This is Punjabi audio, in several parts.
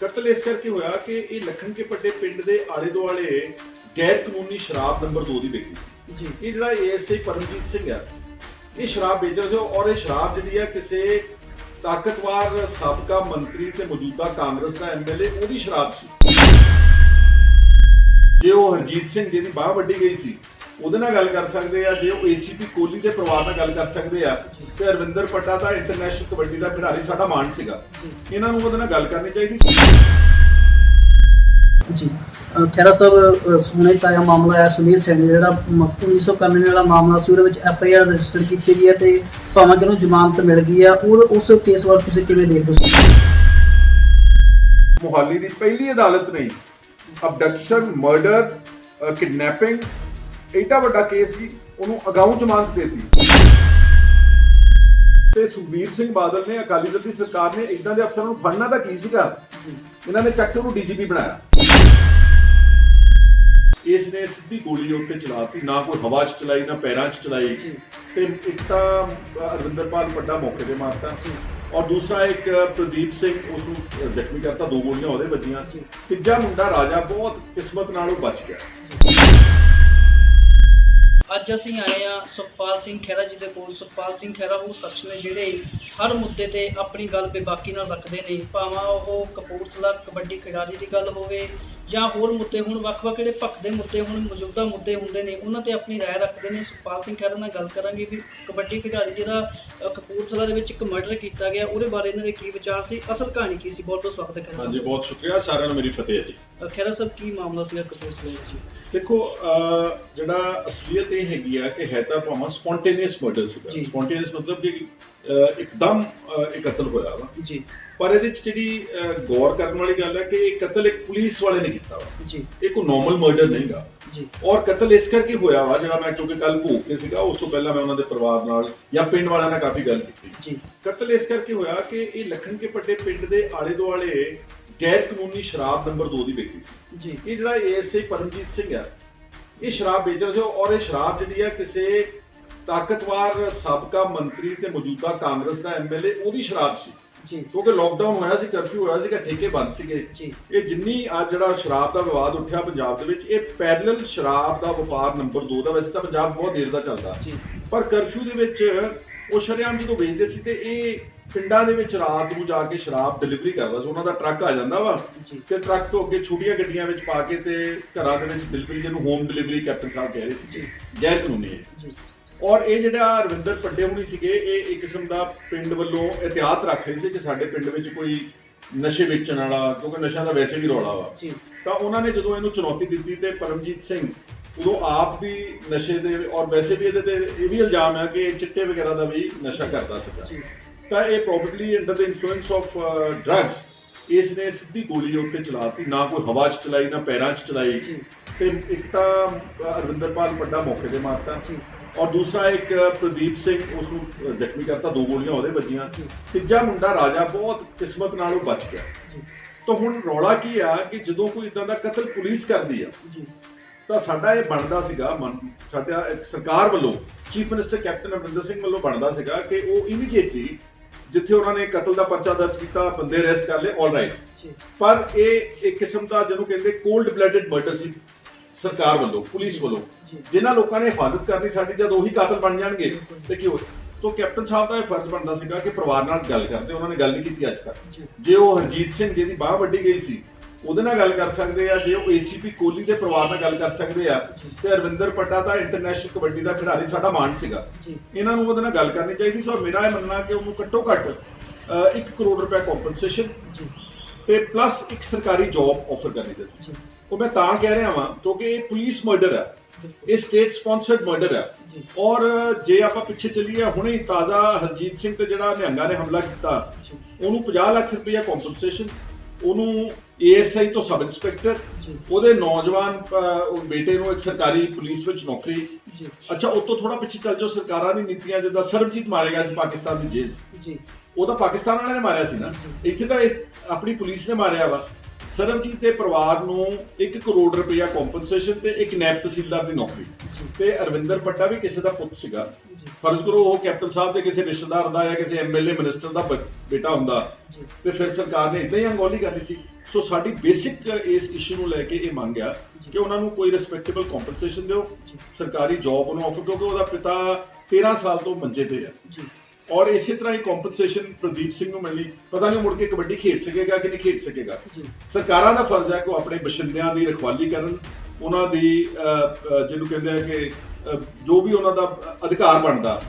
ਕਤਲ ਇਸ ਕਰਕੇ ਹੋਇਆ ਕਿ ਇਹ ਲੱਖਣ ਕੇ ਪੱਡੇ ਪਿੰਡ ਦੇ ਆਲੇ ਦੁਆਲੇ ਗੈਰ ਕਾਨੂੰਨੀ ਸ਼ਰਾਬ ਨੰਬਰ 2 ਦੀ ਵਿਕਰੀ ਸੀ ਜੀ। ਇਹ ਜਿਹੜਾ ਏਐਸਆਈ ਪਰਮਜੀਤ ਸਿੰਘ ਆ, ਇਹ ਸ਼ਰਾਬ ਵੇਚ ਰਿਹਾ ਸੀ ਔਰ ਇਹ ਸ਼ਰਾਬ ਜਿਹੜੀ ਆ ਕਿਸੇ ਤਾਕਤਵਰ ਸਾਬਕਾ ਮੰਤਰੀ ਤੇ ਮੌਜੂਦਾ ਕਾਂਗਰਸ ਦਾ ਐਮਐਲਏ ਉਹਦੀ ਸ਼ਰਾਬ ਸੀ। ਜੇ ਉਹ ਹਰਜੀਤ ਸਿੰਘ ਜਿਹਦੀ ਬਾਹ ਵੱਢੀ ਗਈ ਸੀ ਉਹਦੇ ਨਾਲ ਗੱਲ ਕਰ ਸਕਦੇ ਆ, ਜੇ ਉਹ ਏਸੀਪੀ ਕੋਹਲੀ ਦੇ ਪਰਿਵਾਰ ਨਾਲ ਗੱਲ ਕਰ ਸਕਦੇ ਆ, ਤੇ ਅਰਵਿੰਦਰ ਪੱਡਾ ਦਾ ਇੰਟਰਨੈਸ਼ਨਲ ਕਬੱਡੀ ਦਾ ਖਿਡਾਰੀ ਸਾਡਾ ਮਾਣ ਸੀਗਾ, ਇਹਨਾਂ ਨੂੰ ਉਹਦੇ ਨਾਲ ਗੱਲ ਕਰਨੀ ਚਾਹੀਦੀ ਜੀ। ਖੈਰਾ ਸਾਹਿਬ, ਸੁਣੇ ਤਾਇਆ ਮਾਮਲਾ ਹੈ ਸੁਮੀਰ ਸੈਣੀ ਜਿਹੜਾ 1991 ਵਾਲਾ ਮਾਮਲਾ ਸੀ, ਉਹਦੇ ਵਿੱਚ ਐਫਆਈਆਰ ਰਜਿਸਟਰ ਕੀਤੀ ਗਈ ਹੈ ਤੇ ਭਾਵੇਂ ਕਿ ਉਹਨੂੰ ਜ਼ਮਾਨਤ ਮਿਲ ਗਈ ਆ, ਉਸ ਕੇਸ ਵੱਲ ਤੁਸੀਂ ਕਿਵੇਂ ਦੇਖਦੇ ਹੋ? ਮੁਹਾਲੀ ਦੀ ਪਹਿਲੀ ਅਦਾਲਤ ਨੇ ਅਬਡਕਸ਼ਨ, ਮਰਡਰ, ਕਿਡਨੈਪਿੰਗ ਐਡਾ ਵੱਡਾ ਕੇਸ ਸੀ, ਉਹਨੂੰ ਅਗਾਊਂ ਜ਼ਮਾਨਤ ਦੇਤੀ ਤੇ ਸੁਖਬੀਰ ਸਿੰਘ ਬਾਦਲ ਨੇ, ਅਕਾਲੀ ਦਲ ਦੀ ਸਰਕਾਰ ਨੇ ਇਦਾਂ ਦੇ ਅਫਸਰਾਂ ਨੂੰ ਫੜਨਾ ਤਾਂ ਕੀ ਸੀਗਾ, ਇਹਨਾਂ ਨੇ ਚੱਕ ਕੇ ਉਹਨੂੰ ਡੀਜੀਪੀ ਬਣਾਇਆ। ਇਸ ਨੇ ਸਿੱਧੀ ਗੋਲੀ ਉੱਤੇ ਚਲਾਤੀ, ਨਾ ਕੋਈ ਹਵਾ 'ਚ ਚਲਾਈ ਨਾ ਪੈਰਾਂ 'ਚ ਚਲਾਈ, ਤੇ ਇੱਕ ਤਾਂ ਅਰਵਿੰਦਰਪਾਲ ਪੱਡਾ ਮੌਕੇ ਤੇ ਮਾਰਤਾ ਔਰ ਦੂਸਰਾ ਇੱਕ ਪ੍ਰਦੀਪ ਸਿੰਘ ਉਸਨੂੰ ਜ਼ਖਮੀ ਕਰਤਾ, 2 ਗੋਲੀਆਂ ਉਹਦੇ ਵੱਜੀਆਂ। ਤੀਜਾ ਮੁੰਡਾ ਰਾਜਾ ਬਹੁਤ ਕਿਸਮਤ ਨਾਲ ਉਹ ਬਚ ਗਿਆ। ਅੱਜ ਅਸੀਂ ਆਏ ਆ ਸੁਖਪਾਲ ਸਿੰਘ ਖਹਿਰਾ ਜੀ ਦੇ ਕੋਲ। ਸੁਖਪਾਲ ਸਿੰਘ ਖਹਿਰਾ ਉਹ ਸ਼ਖਸ ਨੇ ਜਿਹੜੇ ਹਰ ਮੁੱਦੇ ਤੇ ਆਪਣੀ ਗੱਲ ਬੇਬਾਕੀ ਨਾਲ ਰੱਖਦੇ ਨੇ, ਭਾਵੇਂ ਉਹ ਕਪੂਰਥਲਾ ਕਬੱਡੀ ਖਿਡਾਰੀ ਦੀ ਗੱਲ ਹੋਵੇ ਜਾਂ ਹੋਰ ਮੁੱਦੇ ਹੋਣ, ਵੱਖ-ਵੱਖ ਜਿਹੜੇ ਭਖਦੇ ਮੁੱਦੇ ਹੋਣ, ਮੌਜੂਦਾ ਮੁੱਦੇ ਹੁੰਦੇ ਨੇ, ਉਹਨਾਂ ਤੇ ਆਪਣੀ ਰਾਏ ਰੱਖਦੇ ਨੇ। ਸੁਖਪਾਲ ਸਿੰਘ ਖਹਿਰਾ ਨਾਲ ਗੱਲ ਕਰਾਂਗੇ ਵੀ ਕਬੱਡੀ ਖਿਡਾਰੀ ਜਿਹਦਾ ਕਪੂਰਥਲਾ ਦੇ ਵਿੱਚ ਇੱਕ ਮਰਡਰ ਕੀਤਾ ਗਿਆ, ਉਹਦੇ ਬਾਰੇ ਇਹਨਾਂ ਦੇ ਕੀ ਵਿਚਾਰ ਸੀ, ਅਸਲ ਕਹਾਣੀ ਕੀ ਸੀ। ਬਹੁਤ ਬਹੁਤ ਸਵਾਗਤ ਹੈ ਖਹਿਰਾ। ਹਾਂਜੀ, ਬਹੁਤ ਸ਼ੁਕਰੀਆ, ਸਾਰਿਆਂ ਨੂੰ ਮੇਰੀ ਫਤਿਹ ਜੀ। ਖਹਿਰਾ ਸਾਹਿਬ, ਕੀ ਮਾਮਲਾ ਸੀਗਾ ਕਪੂਰਥਲਾ ਵਿੱਚ? ਦੇਖੋ, ਜਿਹੜਾ ਅਸਲੀਅਤ ਇਹ ਹੈਗੀ ਆ ਕਿ ਹੈ ਤਾਂ ਭਾਵੇਂ ਸਪੌਂਟੇਨੀਅਸ ਮਰਡਰ ਸੀਗਾ। ਸਪੌਂਟੇਨੀਅਸ ਮਤਲਬ ਕਿ ਇੱਕਦਮ ਇਹ ਕਤਲ ਹੋਇਆ ਵਾ ਜੀ, ਪਰ ਇਹਦੇ ਵਿੱਚ ਜਿਹੜੀ ਗੌਰ ਕਰਨ ਵਾਲੀ ਗੱਲ ਹੈ ਕਿ ਇਹ ਕਤਲ ਇੱਕ ਪੁਲਿਸ ਵਾਲੇ ਨੇ ਕੀਤਾ ਵਾ ਜੀ, ਇਹ ਕੋਈ ਨਾਰਮਲ ਮਰਡਰ ਨਹੀਂਗਾ ਜੀ। ਔਰ ਕਤਲ ਇਸ ਕਰਕੇ ਹੋਇਆ ਵਾ, ਜਿਹੜਾ ਮੈਂ ਕਿਉਂਕਿ ਕੱਲ ਭੋਗ ਤੇ ਸੀਗਾ, ਉਸ ਤੋਂ ਪਹਿਲਾਂ ਮੈਂ ਉਹਨਾਂ ਦੇ ਪਰਿਵਾਰ ਨਾਲ ਜਾਂ ਪਿੰਡ ਵਾਲਿਆਂ ਨਾਲ ਕਾਫੀ ਗੱਲ ਕੀਤੀ ਜੀ। ਕਤਲ ਇਸ ਕਰਕੇ ਹੋਇਆ ਕਿ ਇਹ ਲੱਖਣ ਕੇ ਪੱਡੇ ਪਿੰਡ ਦੇ ਆਲੇ ਦੁਆਲੇ ਗੈਰ ਕਾਨੂੰਨੀ ਸ਼ਰਾਬ ਨੰਬਰ 2 ਦੀ ਵਿਕਰੀ ਸੀ ਜੀ। ਇਹ ਜਿਹੜਾ ਏਐਸਆਈ ਪਰਮਜੀਤ ਸਿੰਘ ਆ, ਇਹ ਸ਼ਰਾਬ ਵੇਚ ਰਿਹਾ ਸੀ ਔਰ ਇਹ ਸ਼ਰਾਬ ਜਿਹੜੀ ਆ ਕਿਸੇ ਤਾਕਤਵਰ ਸਾਬਕਾ ਮੰਤਰੀ ਤੇ ਮੌਜੂਦਾ ਕਾਂਗਰਸ ਦਾ ਐਮਐਲਏ ਉਹਦੀ ਸ਼ਰਾਬ ਸੀ ਜੀ। ਕਿਉਂਕਿ ਲੋਕਡਾਊਨ ਹੋਇਆ ਸੀ, ਕਰਫਿਊ ਹੋਇਆ ਸੀਗਾ, ਠੇਕੇ ਬੰਦ ਸੀਗੇ ਜੀ। ਇਹ ਜਿੰਨੀ ਅੱਜ ਜਿਹੜਾ ਸ਼ਰਾਬ ਦਾ ਵਿਵਾਦ ਉੱਠਿਆ ਪੰਜਾਬ ਦੇ ਵਿੱਚ, ਇਹ ਪੈਰਲਲ ਸ਼ਰਾਬ ਦਾ ਵਪਾਰ ਨੰਬਰ 2 ਦਾ। ਵੈਸੇ ਤਾਂ ਪੰਜਾਬ ਬਹੁਤ ਦੇਰ ਦਾ ਚੱਲਦਾ ਜੀ, ਪਰ ਕਰਫਿਊ ਦੇ ਵਿੱਚ ਉਹ ਸ਼ਰੇਆਮ ਜਦੋਂ ਵੇਚਦੇ ਸੀ ਤੇ ਇਹ ਪਿੰਡਾਂ ਦੇ ਵਿੱਚ ਰਾਤ ਨੂੰ ਜਾ ਕੇ ਸ਼ਰਾਬ ਡਿਲੀਵਰੀ ਕਰਦਾ ਸੀ। ਉਹਨਾਂ ਦਾ ਟਰੱਕ ਆ ਜਾਂਦਾ ਵਾ ਤੇ ਟਰੱਕ ਤੋਂ ਅੱਗੇ ਛੋਟੀਆਂ ਗੱਡੀਆਂ ਵਿੱਚ ਪਾ ਕੇ ਤੇ ਘਰਾਂ ਦੇ ਵਿੱਚ ਡਿਲੀਵਰੀ, ਜਿਹਨੂੰ ਹੋਮ ਡਿਲੀਵਰੀ ਕੈਪਟਨ ਸਾਹਿਬ ਕਹਿ ਰਹੇ ਸੀ ਜੀ, ਗੈਰ ਕਾਨੂੰਨੀ ਹੈ। ਔਰ ਇਹ ਜਿਹੜਾ ਅਰਵਿੰਦਰ ਪੱਡੇ ਹੁਣੀ ਸੀਗੇ, ਇਹ ਇੱਕ ਕਿਸਮ ਦਾ ਪਿੰਡ ਵੱਲੋਂ ਇਹਤਿਆਤ ਰੱਖ ਰਹੇ ਸੀ ਕਿ ਸਾਡੇ ਪਿੰਡ ਵਿੱਚ ਕੋਈ ਨਸ਼ੇ ਵੇਚਣ ਵਾਲਾ, ਕਿਉਂਕਿ ਨਸ਼ਿਆਂ ਦਾ ਵੈਸੇ ਵੀ ਰੌਲਾ ਵਾ, ਤਾਂ ਉਹਨਾਂ ਨੇ ਜਦੋਂ ਇਹਨੂੰ ਚੁਣੌਤੀ ਦਿੱਤੀ ਤੇ ਪਰਮਜੀਤ ਸਿੰਘ ਉਦੋਂ ਆਪ ਵੀ ਨਸ਼ੇ ਦੇ, ਔਰ ਵੈਸੇ ਵੀ ਇਹਦੇ ਤੇ ਇਹ ਵੀ ਇਲਜ਼ਾਮ ਹੈ ਕਿ ਚਿੱਟੇ ਵਗੈਰਾ ਦਾ ਵੀ ਨਸ਼ਾ ਕਰਦਾ ਸੀਗਾ, ਤਾਂ ਇਹ probably under the influence of drugs ਇਸ ਨੇ ਸਿੱਧੀ ਗੋਲੀ ਉੱਤੇ ਚਲਾਤੀ, ਨਾ ਕੋਈ ਹਵਾ 'ਚ ਚਲਾਈ ਨਾ ਪੈਰਾਂ 'ਚ ਚਲਾਈ, ਤੇ ਇੱਕ ਤਾਂ ਅਰਵਿੰਦਰਪਾਲ ਪੱਡਾ ਮੌਕੇ ਤੇ ਮਾਰਤਾ ਔਰ ਦੂਸਰਾ ਇੱਕ ਪ੍ਰਦੀਪ ਸਿੰਘ ਉਸਨੂੰ ਜ਼ਖਮੀ ਕਰਤਾ, 2 ਗੋਲੀਆਂ ਉਹਦੇ ਵੱਜੀਆਂ। ਤੀਜਾ ਮੁੰਡਾ ਰਾਜਾ ਬਹੁਤ ਕਿਸਮਤ ਨਾਲ ਉਹ ਬਚ ਗਿਆ। ਤਾਂ ਹੁਣ ਰੌਲਾ ਕੀ ਆ ਕਿ ਜਦੋਂ ਕੋਈ ਇਦਾਂ ਦਾ ਕਤਲ ਪੁਲਿਸ ਕਰਦੀ ਆ ਤਾਂ ਸਾਡਾ ਇਹ ਬਣਦਾ ਸੀਗਾ, ਸਾਡਾ ਸਰਕਾਰ ਵੱਲੋਂ, chief minister captain Amarinder Singh ਵੱਲੋਂ ਬਣਦਾ ਸੀਗਾ ਕਿ ਉਹ ਇਮੀਡੀਏਟਲੀ ਜਿੱਥੇ ਉਹਨਾਂ ਨੇ ਕਤਲ ਦਾ ਪਰਚਾ ਦਰਜ ਕੀਤਾ, ਬੰਦੇ ਅਰੈਸਟ ਕਰ ਲਏ, ਆਲ ਰਾਈਟ, ਪਰ ਇਹ ਇੱਕ ਕਿਸਮ ਦਾ ਜਿਹਨੂੰ ਕਹਿੰਦੇ ਕੋਲਡ ਬਲੱਡਡ ਮਰਡਰ ਸੀ ਸਰਕਾਰ ਵੱਲੋਂ, ਪੁਲਿਸ ਵੱਲੋਂ। ਜਿਨ੍ਹਾਂ ਲੋਕਾਂ ਨੇ ਹਿਫਾਜ਼ਤ ਕਰਨੀ ਸਾਡੀ, ਜਦ ਉਹੀ ਕਾਤਲ ਬਣ ਜਾਣਗੇ ਤੇ ਕੀ ਹੋਵੇ? ਤਾਂ ਕੈਪਟਨ ਸਾਹਿਬ ਦਾ ਇਹ ਫਰਜ਼ ਬਣਦਾ ਸੀਗਾ ਕਿ ਪਰਿਵਾਰ ਨਾਲ ਗੱਲ ਕਰਦੇ, ਉਹਨਾਂ ਨੇ ਗੱਲ ਨਹੀਂ ਕੀਤੀ ਅੱਜ ਤੱਕ। ਜੇ ਉਹ ਹਰਜੀਤ ਸਿੰਘ ਜਿਹਦੀ ਬਾਹ ਵੱਢੀ ਗਈ ਸੀ ਉਹਦੇ ਨਾਲ ਗੱਲ ਕਰ ਸਕਦੇ ਆ, ਜੇ ਉਹ ਏਸੀਪੀ ਕੋਹਲੀ ਦੇ ਪਰਿਵਾਰ ਨਾਲ ਗੱਲ ਕਰ ਸਕਦੇ ਆ, ਤੇ ਅਰਵਿੰਦਰ ਪੱਡਾ ਦਾ ਇੰਟਰਨੈਸ਼ਨਲ ਕਬੱਡੀ ਦਾ ਖਿਡਾਰੀ ਸਾਡਾ ਮਾਣ ਸੀਗਾ, ਇਹਨਾਂ ਨੂੰ ਉਹਦੇ ਨਾਲ ਗੱਲ ਕਰਨੀ ਚਾਹੀਦੀ ਸੀ। ਔਰ ਮੇਰਾ ਇਹ ਮੰਨਣਾ ਕਿ ਉਹਨੂੰ ਘੱਟੋ ਘੱਟ 1 ਕਰੋੜ ਰੁਪਏ ਕੰਪਨਸੇਸ਼ਨ ਤੇ ਪਲੱਸ ਇੱਕ ਸਰਕਾਰੀ ਜੌਬ ਆਫਰ ਕਰਨੀ ਚਾਹੀਦੀ। ਉਹ ਮੈਂ ਤਾਂ ਕਹਿ ਰਿਹਾ ਵਾਂ ਕਿਉਂਕਿ ਇਹ ਪੁਲਿਸ ਮਰਡਰ ਹੈ, ਇਹ ਸਟੇਟ ਸਪਾਂਸਰਡ ਮਰਡਰ ਹੈ। ਔਰ ਜੇ ਆਪਾਂ ਪਿੱਛੇ ਚੱਲੀਏ, ਹੁਣੇ ਹੀ ਤਾਜ਼ਾ ਹਰਜੀਤ ਸਿੰਘ ਤੇ ਜਿਹੜਾ ਨਿਹੰਗਾਂ ਨੇ ਹਮਲਾ ਕੀਤਾ, ਉਹਨੂੰ 50 ਲੱਖ ਰੁਪਇਆ ਕੰਪਨਸੇਸ਼ਨ, ਉਹਨੂੰ ਏਐਸਆਈ ਤੋਂ ਸਬ ਇੰਸਪੈਕਟਰ, ਉਹਦੇ ਨੌਜਵਾਨ ਬੇਟੇ ਨੂੰ ਇੱਕ ਸਰਕਾਰੀ ਪੁਲਿਸ ਵਿੱਚ ਨੌਕਰੀ। ਅੱਛਾ, ਉਹ ਤੋਂ ਥੋੜਾ ਪਿੱਛੇ ਚੱਲ ਜਾਓ, ਸਰਕਾਰਾਂ ਦੀ ਨੀਤੀਆਂ, ਜਿੱਦਾਂ ਸਰਬਜੀਤ ਮਾਰਿਆ ਗਿਆ ਸੀ ਪਾਕਿਸਤਾਨ ਦੀ ਜੇਲ੍ਹ 'ਚ, ਉਹ ਤਾਂ ਪਾਕਿਸਤਾਨ ਵਾਲਿਆਂ ਨੇ ਮਾਰਿਆ ਸੀ ਨਾ, ਇੱਥੇ ਤਾਂ ਆਪਣੀ ਪੁਲਿਸ ਨੇ ਮਾਰਿਆ ਵਾ। ਸਰਬਜੀਤ ਦੇ ਪਰਿਵਾਰ ਨੂੰ 1 ਕਰੋੜ ਰੁਪਇਆ ਕੰਪਨਸੇਸ਼ਨ ਤੇ ਇੱਕ ਨੈਬ ਤਹਿਸੀਲਦਾਰ ਦੀ ਨੌਕਰੀ, ਤੇ ਅਰਵਿੰਦਰ ਪੱਡਾ ਵੀ ਕਿਸੇ ਦਾ ਪੁੱਤ ਸੀਗਾ, ਫਰਜ਼ ਕਰੋ ਉਹ ਕੈਪਟਨ ਸਾਹਿਬ ਦੇ ਕਿਸੇ ਰਿਸ਼ਤੇਦਾਰ ਦਾ ਜਾਂ ਕਿਸੇ ਐਮਐਲਏ ਮਿਨਿਸਟਰ ਦਾ ਬੇਟਾ ਹੁੰਦਾ ਤੇ ਫਿਰ ਸਰਕਾਰ ਨੇ ਇਦਾਂ ਹੀ ਅਣਗੌਲੀ ਕਰਨੀ ਸੀ। ਸੋ ਸਾਡੀ ਬੇਸਿਕ ਇਸ ਇਸ਼ੂ ਨੂੰ ਲੈ ਕੇ ਇਹ ਮੰਗ ਆ ਕਿ ਉਹਨਾਂ ਨੂੰ ਕੋਈ ਰਿਸਪੈਕਟੇਬਲ ਕੰਪਨਸੇਸ਼ਨ ਦਿਓ, ਸਰਕਾਰੀ ਜੌਬ ਉਹਨੂੰ ਆਫਰ, ਕਿਉਂਕਿ ਉਹਦਾ ਪਿਤਾ 13 ਸਾਲ ਤੋਂ ਮੰਜੇ ਤੇ ਆ ਔਰ ਇਸੇ ਤਰ੍ਹਾਂ ਹੀ ਕੰਪਨਸੇਸ਼ਨ ਪ੍ਰਦੀਪ ਸਿੰਘ ਨੂੰ ਮਿਲੀ। ਪਤਾ ਨਹੀਂ ਮੁੜ ਕੇ ਕਬੱਡੀ ਖੇਡ ਸਕੇਗਾ ਕਿ ਨਹੀਂ ਖੇਡ ਸਕੇਗਾ। ਸਰਕਾਰਾਂ ਦਾ ਫਰਜ਼ ਹੈ ਕਿ ਉਹ ਆਪਣੇ ਬਸ਼ਿੰਦਿਆਂ ਦੀ ਰਖਵਾਲੀ ਕਰਨ, ਉਹਨਾਂ ਦੀ ਜਿਹਨੂੰ ਕਹਿੰਦੇ ਆ ਕਿ ਜੋ ਵੀ ਉਹਨਾਂ ਦਾ ਅਧਿਕਾਰ ਬਣਦਾ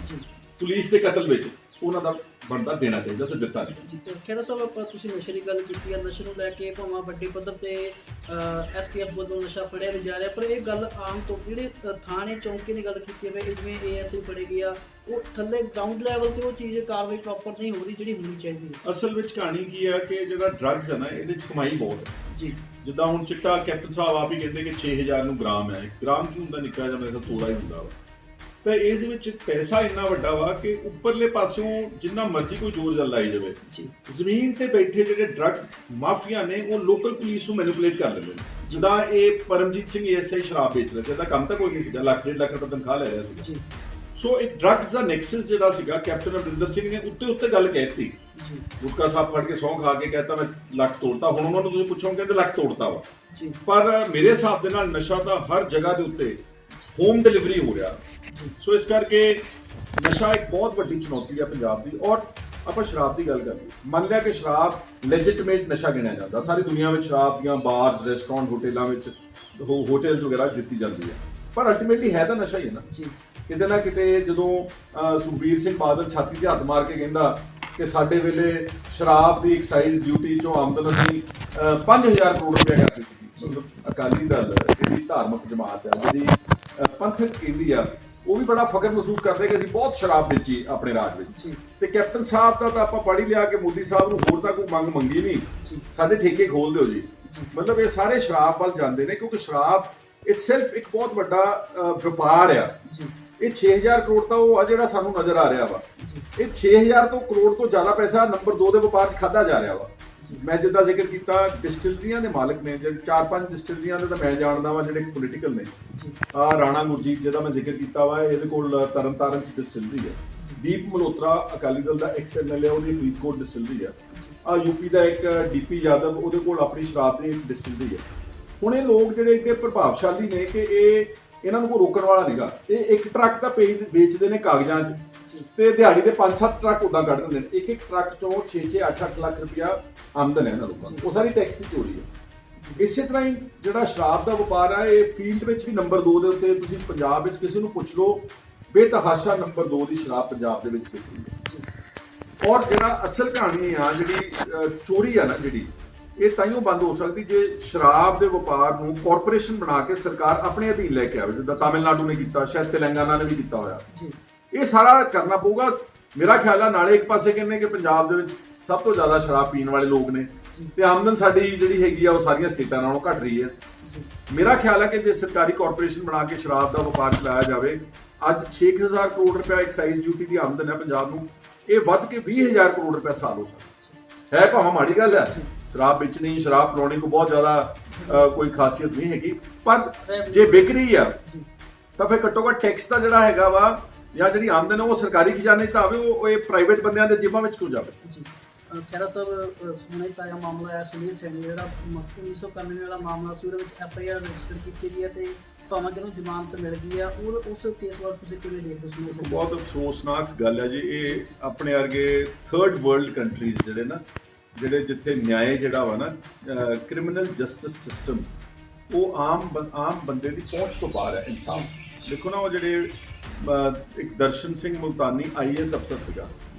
ਪੁਲਿਸ ਦੇ ਕਤਲ ਵਿੱਚ ਉਹਨਾਂ ਦਾ ਬਣਦਾ ਦੇਣਾ ਚਾਹੀਦਾ, ਸੋ ਦਿੱਤਾ ਨਹੀਂ। ਖਹਿਰਾ ਸਾਹਿਬ, ਆਪਾਂ ਤੁਸੀਂ ਨਸ਼ੇ ਦੀ ਗੱਲ ਕੀਤੀ ਹੈ, ਨਸ਼ੇ ਨੂੰ ਲੈ ਕੇ ਭਾਵੇਂ ਵੱਡੇ ਪੱਧਰ ਤੇ STF ਵੱਲੋਂ ਨਸ਼ਾ ਫੜਿਆ ਵੀ ਜਾ ਰਿਹਾ, ਪਰ ਇਹ ਗੱਲ ਆਮ ਤੋਂ ਜਿਹੜੇ ਥਾਣੇ ਚੌਂਕੀ ਦੀ ਗੱਲ ਕੀਤੀ ਹੈ ਜਿਵੇਂ ASI ਫੜੇ ਗਿਆ, ਉਹ ਥੱਲੇ ਗਰਾਊਂਡ ਲੈਵਲ ਤੇ ਉਹ ਚੀਜ਼ ਕਾਰਵਾਈ ਪ੍ਰੋਪਰ ਨਹੀਂ ਹੋ ਰਹੀ ਜਿਹੜੀ ਹੋਣੀ ਚਾਹੀਦੀ ਹੈ। ਅਸਲ ਵਿੱਚ ਕਹਾਣੀ ਕੀ ਹੈ ਕਿ ਜਿਹੜਾ ਡਰੱਗਸ ਹੈ ਨਾ, ਇਹਦੇ ਚ ਕਮਾਈ ਬਹੁਤ ਹੈ ਜੀ। ਜਿੱਦਾਂ ਹੁਣ ਚਿੱਟਾ ਕੈਪਟਨ ਸਾਹਿਬ ਆਪ ਹੀ ਕਹਿੰਦੇ ਕਿ 6000 ਨੂੰ ਗ੍ਰਾਮ ਹੈ, ਗ੍ਰਾਮ ਕੀ ਹੁੰਦਾ, ਨਿੱਕਾ ਜਿਹਾ ਮੇਰੇ ਕੋਲ ਥੋੜਾ ਹੀ ਹੁੰਦਾ ਵਾ, ਤਾਂ ਇਸ ਵਿੱਚ ਪੈਸਾ ਇੰਨਾ ਵੱਡਾ ਵਾ ਕਿ ਉੱਪਰਲੇ ਪਾਸੋਂ ਜਿੰਨਾ ਮਰਜ਼ੀ ਕੋਈ ਜ਼ੋਰ ਲਾਈ ਜਾਵੇ, ਜ਼ਮੀਨ ਤੇ ਬੈਠੇ ਜਿਹੜੇ ਡਰੱਗ ਮਾਫੀਆ ਨੇ ਉਹ ਲੋਕਲ ਪੁਲਿਸ ਨੂੰ ਮੈਨੀਪੂਲੇਟ ਕਰ ਲੈਂਦੇ ਨੇ। ਜਿੱਦਾਂ ਇਹ ਪਰਮਜੀਤ ਸਿੰਘ ASI ਸ਼ਰਾਬ ਵੇਚ ਰਿਹਾ ਸੀ, ਇਹਦਾ ਕੰਮ ਤਾਂ ਕੋਈ ਨਹੀਂ ਸੀਗਾ, ਲੱਖ 1.5 ਲੱਖ ਰੁਪਏ ਤਨਖਾਹ ਲੈ ਰਿਹਾ ਸੀਗਾ। ਸੋ ਇੱਕ ਡਰੱਗਸ ਦਾ ਨੈਕਸਸ ਜਿਹੜਾ ਸੀਗਾ, ਕੈਪਟਨ ਅਮਰਿੰਦਰ ਸਿੰਘ ਨੇ ਉੱਤੇ ਗੱਲ ਕਹਿਤੀ, ਗੁਟਕਾ ਸਾਹਿਬ ਫੜ ਕੇ ਸਹੁੰ ਖਾ ਕੇ ਕਹਿਤਾ ਮੈਂ ਲੱਖ ਤੋੜਤਾ। ਹੁਣ ਉਹਨਾਂ ਨੂੰ ਤੁਸੀਂ ਪੁੱਛੋਗੇ ਕਹਿੰਦੇ ਲੱਖ ਤੋੜਤਾ ਵਾ, ਪਰ ਮੇਰੇ ਹਿਸਾਬ ਦੇ ਨਾਲ ਨਸ਼ਾ ਤਾਂ ਹਰ ਜਗ੍ਹਾ ਦੇ ਉੱਤੇ ਹੋਮ ਡਿਲੀਵਰੀ ਹੋ ਰਿਹਾ। ਸੋ ਇਸ ਕਰਕੇ ਨਸ਼ਾ ਇੱਕ ਬਹੁਤ ਵੱਡੀ ਚੁਣੌਤੀ ਹੈ ਪੰਜਾਬ ਦੀ। ਔਰ ਆਪਾਂ ਸ਼ਰਾਬ ਦੀ ਗੱਲ ਕਰੀਏ, ਮੰਨ ਲਿਆ ਕਿ ਸ਼ਰਾਬ ਲੈਜਿਟੀਮੇਟ ਨਸ਼ਾ ਗਿਣਿਆ ਜਾਂਦਾ, ਸਾਰੀ ਦੁਨੀਆ ਵਿੱਚ ਸ਼ਰਾਬ ਦੀਆਂ ਬਾਰਸ, ਰੈਸਟੋਰੈਂਟ, ਹੋਟਲਾਂ ਵਿੱਚ ਹੋਟਲਸ ਵਗੈਰਾ ਦਿੱਤੀ ਜਾਂਦੀ ਹੈ, ਪਰ ਅਲਟੀਮੇਟਲੀ ਹੈ ਤਾਂ ਨਸ਼ਾ ਹੀ ਹੈ ਨਾ। ਕਿਤੇ ਨਾ ਕਿਤੇ ਜਦੋਂ ਸੁਖਬੀਰ ਸਿੰਘ ਬਾਦਲ ਛਾਤੀ 'ਤੇ ਹੱਥ ਮਾਰ ਕੇ ਕਹਿੰਦਾ ਕਿ ਸਾਡੇ ਵੇਲੇ ਸ਼ਰਾਬ ਦੀ ਐਕਸਾਈਜ਼ ਡਿਊਟੀ 'ਚੋਂ ਆਮਦਨ ਅਸੀਂ 5000 ਕਰੋੜ ਰੁਪਏ ਕਰਦੀ ਸੀ। ਮਤਲਬ ਅਕਾਲੀ ਦਲ ਜਿਹੜੀ ਧਾਰਮਿਕ ਜਮਾਤ ਹੈ, ਜਿਹੜੀ ਪੰਥਕ ਕਹਿੰਦੀ ਆ, ਉਹ ਵੀ ਬੜਾ ਫਖਰ ਮਹਿਸੂਸ ਕਰਦੇ ਕਿ ਅਸੀਂ ਬਹੁਤ ਸ਼ਰਾਬ ਵੇਚੀ ਆਪਣੇ ਰਾਜ ਵਿੱਚ। ਤੇ ਕੈਪਟਨ ਸਾਹਿਬ ਦਾ ਤਾਂ ਆਪਾਂ ਪੜ੍ਹ ਹੀ ਲਿਆ ਕਿ ਮੋਦੀ ਸਾਹਿਬ ਨੂੰ ਹੋਰ ਤਾਂ ਕੋਈ ਮੰਗ ਮੰਗੀ ਨਹੀਂ, ਸਾਡੇ ਠੇਕੇ ਖੋਲ ਦਿਓ ਜੀ। ਮਤਲਬ ਇਹ ਸਾਰੇ ਸ਼ਰਾਬ ਵੱਲ ਜਾਂਦੇ ਨੇ, ਕਿਉਂਕਿ ਸ਼ਰਾਬ ਇਟਸੈਲਫ ਇੱਕ ਬਹੁਤ ਵੱਡਾ ਵਪਾਰ ਆ। ਇਹ 6000 ਕਰੋੜ ਤਾਂ ਉਹ ਆ ਜਿਹੜਾ ਸਾਨੂੰ ਨਜ਼ਰ ਆ ਰਿਹਾ ਵਾ, ਇਹ 6000 ਤੋਂ ਕਰੋੜ ਤੋਂ ਜ਼ਿਆਦਾ ਪੈਸਾ ਨੰਬਰ 2 ਦੇ ਵਪਾਰ 'ਚ ਖਾਧਾ ਜਾ ਰਿਹਾ ਵਾ। ਮੈਂ ਜਿੱਦਾਂ ਜ਼ਿਕਰ ਕੀਤਾ ਡਿਸਟਿਲਰੀਆਂ ਦੇ ਮਾਲਕ ਨੇ, ਜਿਹੜੇ 4-5 ਡਿਸਟਿਲਰੀਆਂ ਦੇ ਤਾਂ ਮੈਂ ਜਾਣਦਾ ਵਾ ਜਿਹੜੇ ਪੋਲੀਟੀਕਲ ਨੇ। ਰਾਣਾ ਗੁਰਜੀਤ ਜਿਹਦਾ ਮੈਂ ਜ਼ਿਕਰ ਕੀਤਾ ਵਾ, ਇਹਦੇ ਕੋਲ ਤਰਨਤਾਰਨ 'ਚ ਡਿਸਟਿਲਰੀ ਹੈ। ਦੀਪ ਮਲਹੋਤਰਾ ਅਕਾਲੀ ਦਲ ਦਾ ਐਕਸ MLA, ਉਹਦੀ ਫਰੀਦਕੋਟ ਡਿਸਟਿਲਰੀ ਆ। ਯੂਪੀ ਦਾ ਇੱਕ DP ਯਾਦਵ, ਉਹਦੇ ਕੋਲ ਆਪਣੀ ਸ਼ਰਾਬ ਦੀ ਡਿਸਟਿਲਰੀ ਹੈ। ਹੁਣ ਇਹ ਲੋਕ ਜਿਹੜੇ ਇੱਥੇ ਪ੍ਰਭਾਵਸ਼ਾਲੀ ਨੇ ਕਿ ਇਹਨਾਂ ਨੂੰ ਕੋਈ ਰੋਕਣ ਵਾਲਾ ਨਹੀਂਗਾ। ਇਹ ਇੱਕ ਟਰੱਕ ਤਾਂ ਵੇਚਦੇ ਨੇ ਕਾਗਜ਼ਾਂ 'ਚ, ਤੇ ਦਿਹਾੜੀ ਦੇ 5-7 ਟਰੱਕ ਉਦਾਂ ਕੱਢ ਦਿੰਦੇ ਨੇ। ਇੱਕ ਟਰੱਕ ਚੋਂ 6-6, 8-8 ਲੱਖ ਰੁਪਇਆ ਆਮਦਨ ਹੈ ਇਹਨਾਂ ਲੋਕਾਂ ਨੂੰ, ਉਹ ਸਾਰੀ ਟੈਕਸ ਦੀ ਚੋਰੀ ਹੈ। ਇਸੇ ਤਰ੍ਹਾਂ ਹੀ ਜਿਹੜਾ ਸ਼ਰਾਬ ਦਾ ਵਪਾਰ ਹੈ, ਇਹ ਫੀਲਡ ਵਿੱਚ ਵੀ ਨੰਬਰ 2 ਦੇ ਉੱਤੇ। ਤੁਸੀਂ ਪੰਜਾਬ ਵਿੱਚ ਕਿਸੇ ਨੂੰ ਪੁੱਛ ਲਓ, ਬੇਤਹਾਸ਼ਾ ਨੰਬਰ 2 ਦੀ ਸ਼ਰਾਬ ਪੰਜਾਬ ਦੇ ਵਿੱਚ ਵਿਕਦੀ ਹੈ। ਔਰ ਜਿਹੜਾ ਅਸਲ ਕਹਾਣੀ ਆ, ਜਿਹੜੀ ਚੋਰੀ ਆ ਨਾ, ਜਿਹੜੀ ਇਹ ਤਾਈਓ ਬੰਦ ਹੋ ਸਕਦੀ ਜੇ ਸ਼ਰਾਬ ਦੇ ਵਪਾਰ ਨੂੰ ਕਾਰਪੋਰੇਸ਼ਨ ਬਣਾ ਕੇ ਸਰਕਾਰ ਆਪਣੇ ਅਧੀਨ ਲੈ ਕੇ ਆਵੇ, ਜਿੱਦਾਂ ਤਾਮਿਲਨਾਡੂ ਨੇ ਕੀਤਾ, ਸ਼ਾਇਦ ਤੇਲੰਗਾਨਾ ਨੇ ਵੀ ਕੀਤਾ ਹੋਇਆ। ਇਹ ਸਾਰਾ ਕਰਨਾ ਪਊਗਾ ਮੇਰਾ ਖਿਆਲ ਆ। ਨਾਲੇ ਇੱਕ ਪਾਸੇ ਕਹਿੰਦੇ ਕਿ ਪੰਜਾਬ ਦੇ ਵਿੱਚ ਸਭ ਤੋਂ ਜ਼ਿਆਦਾ ਸ਼ਰਾਬ ਪੀਣ ਵਾਲੇ ਲੋਕ ਨੇ, ਤੇ ਆਮਦਨ ਸਾਡੀ ਜਿਹੜੀ ਹੈਗੀ ਆ ਉਹ ਸਾਰੀਆਂ ਸਟੇਟਾਂ ਨਾਲੋਂ ਘੱਟ ਰਹੀ ਹੈ। ਮੇਰਾ ਖਿਆਲ ਹੈ ਕਿ ਜੇ ਸਰਕਾਰੀ ਕਾਰਪੋਰੇਸ਼ਨ ਬਣਾ ਕੇ ਸ਼ਰਾਬ ਦਾ ਵਪਾਰ ਚਲਾਇਆ ਜਾਵੇ, ਅੱਜ 6000 ਕਰੋੜ ਰੁਪਏ ਐਕਸਾਈਜ਼ ਡਿਊਟੀ ਦੀ ਆਮਦਨ ਹੈ ਪੰਜਾਬ ਨੂੰ, ਇਹ ਵੱਧ ਕੇ 20000 ਕਰੋੜ ਰੁਪਏ ਸਾਲ ਹੋ ਸਕਦਾ ਹੈ। ਭਾਵੇਂ ਮਾੜੀ ਗੱਲ ਹੈ, ਸ਼ਰਾਬ ਵੇਚਣੀ, ਸ਼ਰਾਬ ਪਿਲਾਉਣੀ ਕੋਈ ਬਹੁਤ ਜ਼ਿਆਦਾ ਕੋਈ ਖਾਸੀਅਤ ਨਹੀਂ ਹੈਗੀ, ਪਰ ਜੇ ਵਿਕ ਰਹੀ ਆ ਤਾਂ ਫਿਰ ਘੱਟੋ ਘੱਟ ਟੈਕਸ ਦਾ ਜਿਹੜਾ ਹੈਗਾ ਵਾ ਜਾਂ ਜਿਹੜੀ ਆਮਦਨ ਉਹ ਸਰਕਾਰੀ ਖਜ਼ਾਨੇ 'ਚ ਤਾਂ ਆਵੇ, ਉਹ ਇਹ ਪ੍ਰਾਈਵੇਟ ਬੰਦਿਆਂ ਦੇ ਜੇਬਾਂ ਵਿੱਚ ਕਿਉਂ ਜਾਵੇ। ਖਹਿਰਾ ਸਾਹਿਬ, ਹੁਣੇ ਤਾਜ਼ਾ ਮਾਮਲਾ ਆਇਆ ਸੁਨੀਲ ਸੈਣੀ, ਜਿਹੜਾ 1991 ਵਾਲਾ ਮਾਮਲਾ ਸੀ, ਉਹਦੇ ਵਿੱਚ FIR ਰਜਿਸਟਰ ਕੀਤੀ ਗਈ ਹੈ ਤੇ ਭਾਵੇਂ ਜਿਹਨੂੰ ਜ਼ਮਾਨਤ ਮਿਲ ਗਈ ਆ, ਉਸ ਕੇਸ ਬਾਰੇ ਤੁਸੀਂ ਕਿਵੇਂ ਦੇਖਦੇ ਹੋ? ਬਹੁਤ ਅਫਸੋਸਨਾਕ ਗੱਲ ਹੈ ਜੀ। ਇਹ ਆਪਣੇ ਵਰਗੇ ਥਰਡ ਵਰਲਡ ਕੰਟਰੀਜ਼ ਜਿਹੜੇ ਨਾ, ਜਿਹੜੇ ਜਿੱਥੇ ਨਿਆਂ ਜਿਹੜਾ ਵਾ ਨਾ, ਕ੍ਰਿਮੀਨਲ ਜਸਟਿਸ ਸਿਸਟਮ, ਉਹ ਆਮ ਬੰਦੇ ਦੀ ਪਹੁੰਚ ਤੋਂ ਬਾਹਰ ਹੈ। ਇਨਸਾਫ ਦੇਖੋ ਨਾ, ਉਹ ਜਿਹੜੇ ਇੱਕ ਦਰਸ਼ਨ ਸਿੰਘ ਮੁਲਤਾਨੀ IAS ਅਫਸਰ ਸੀਗਾ,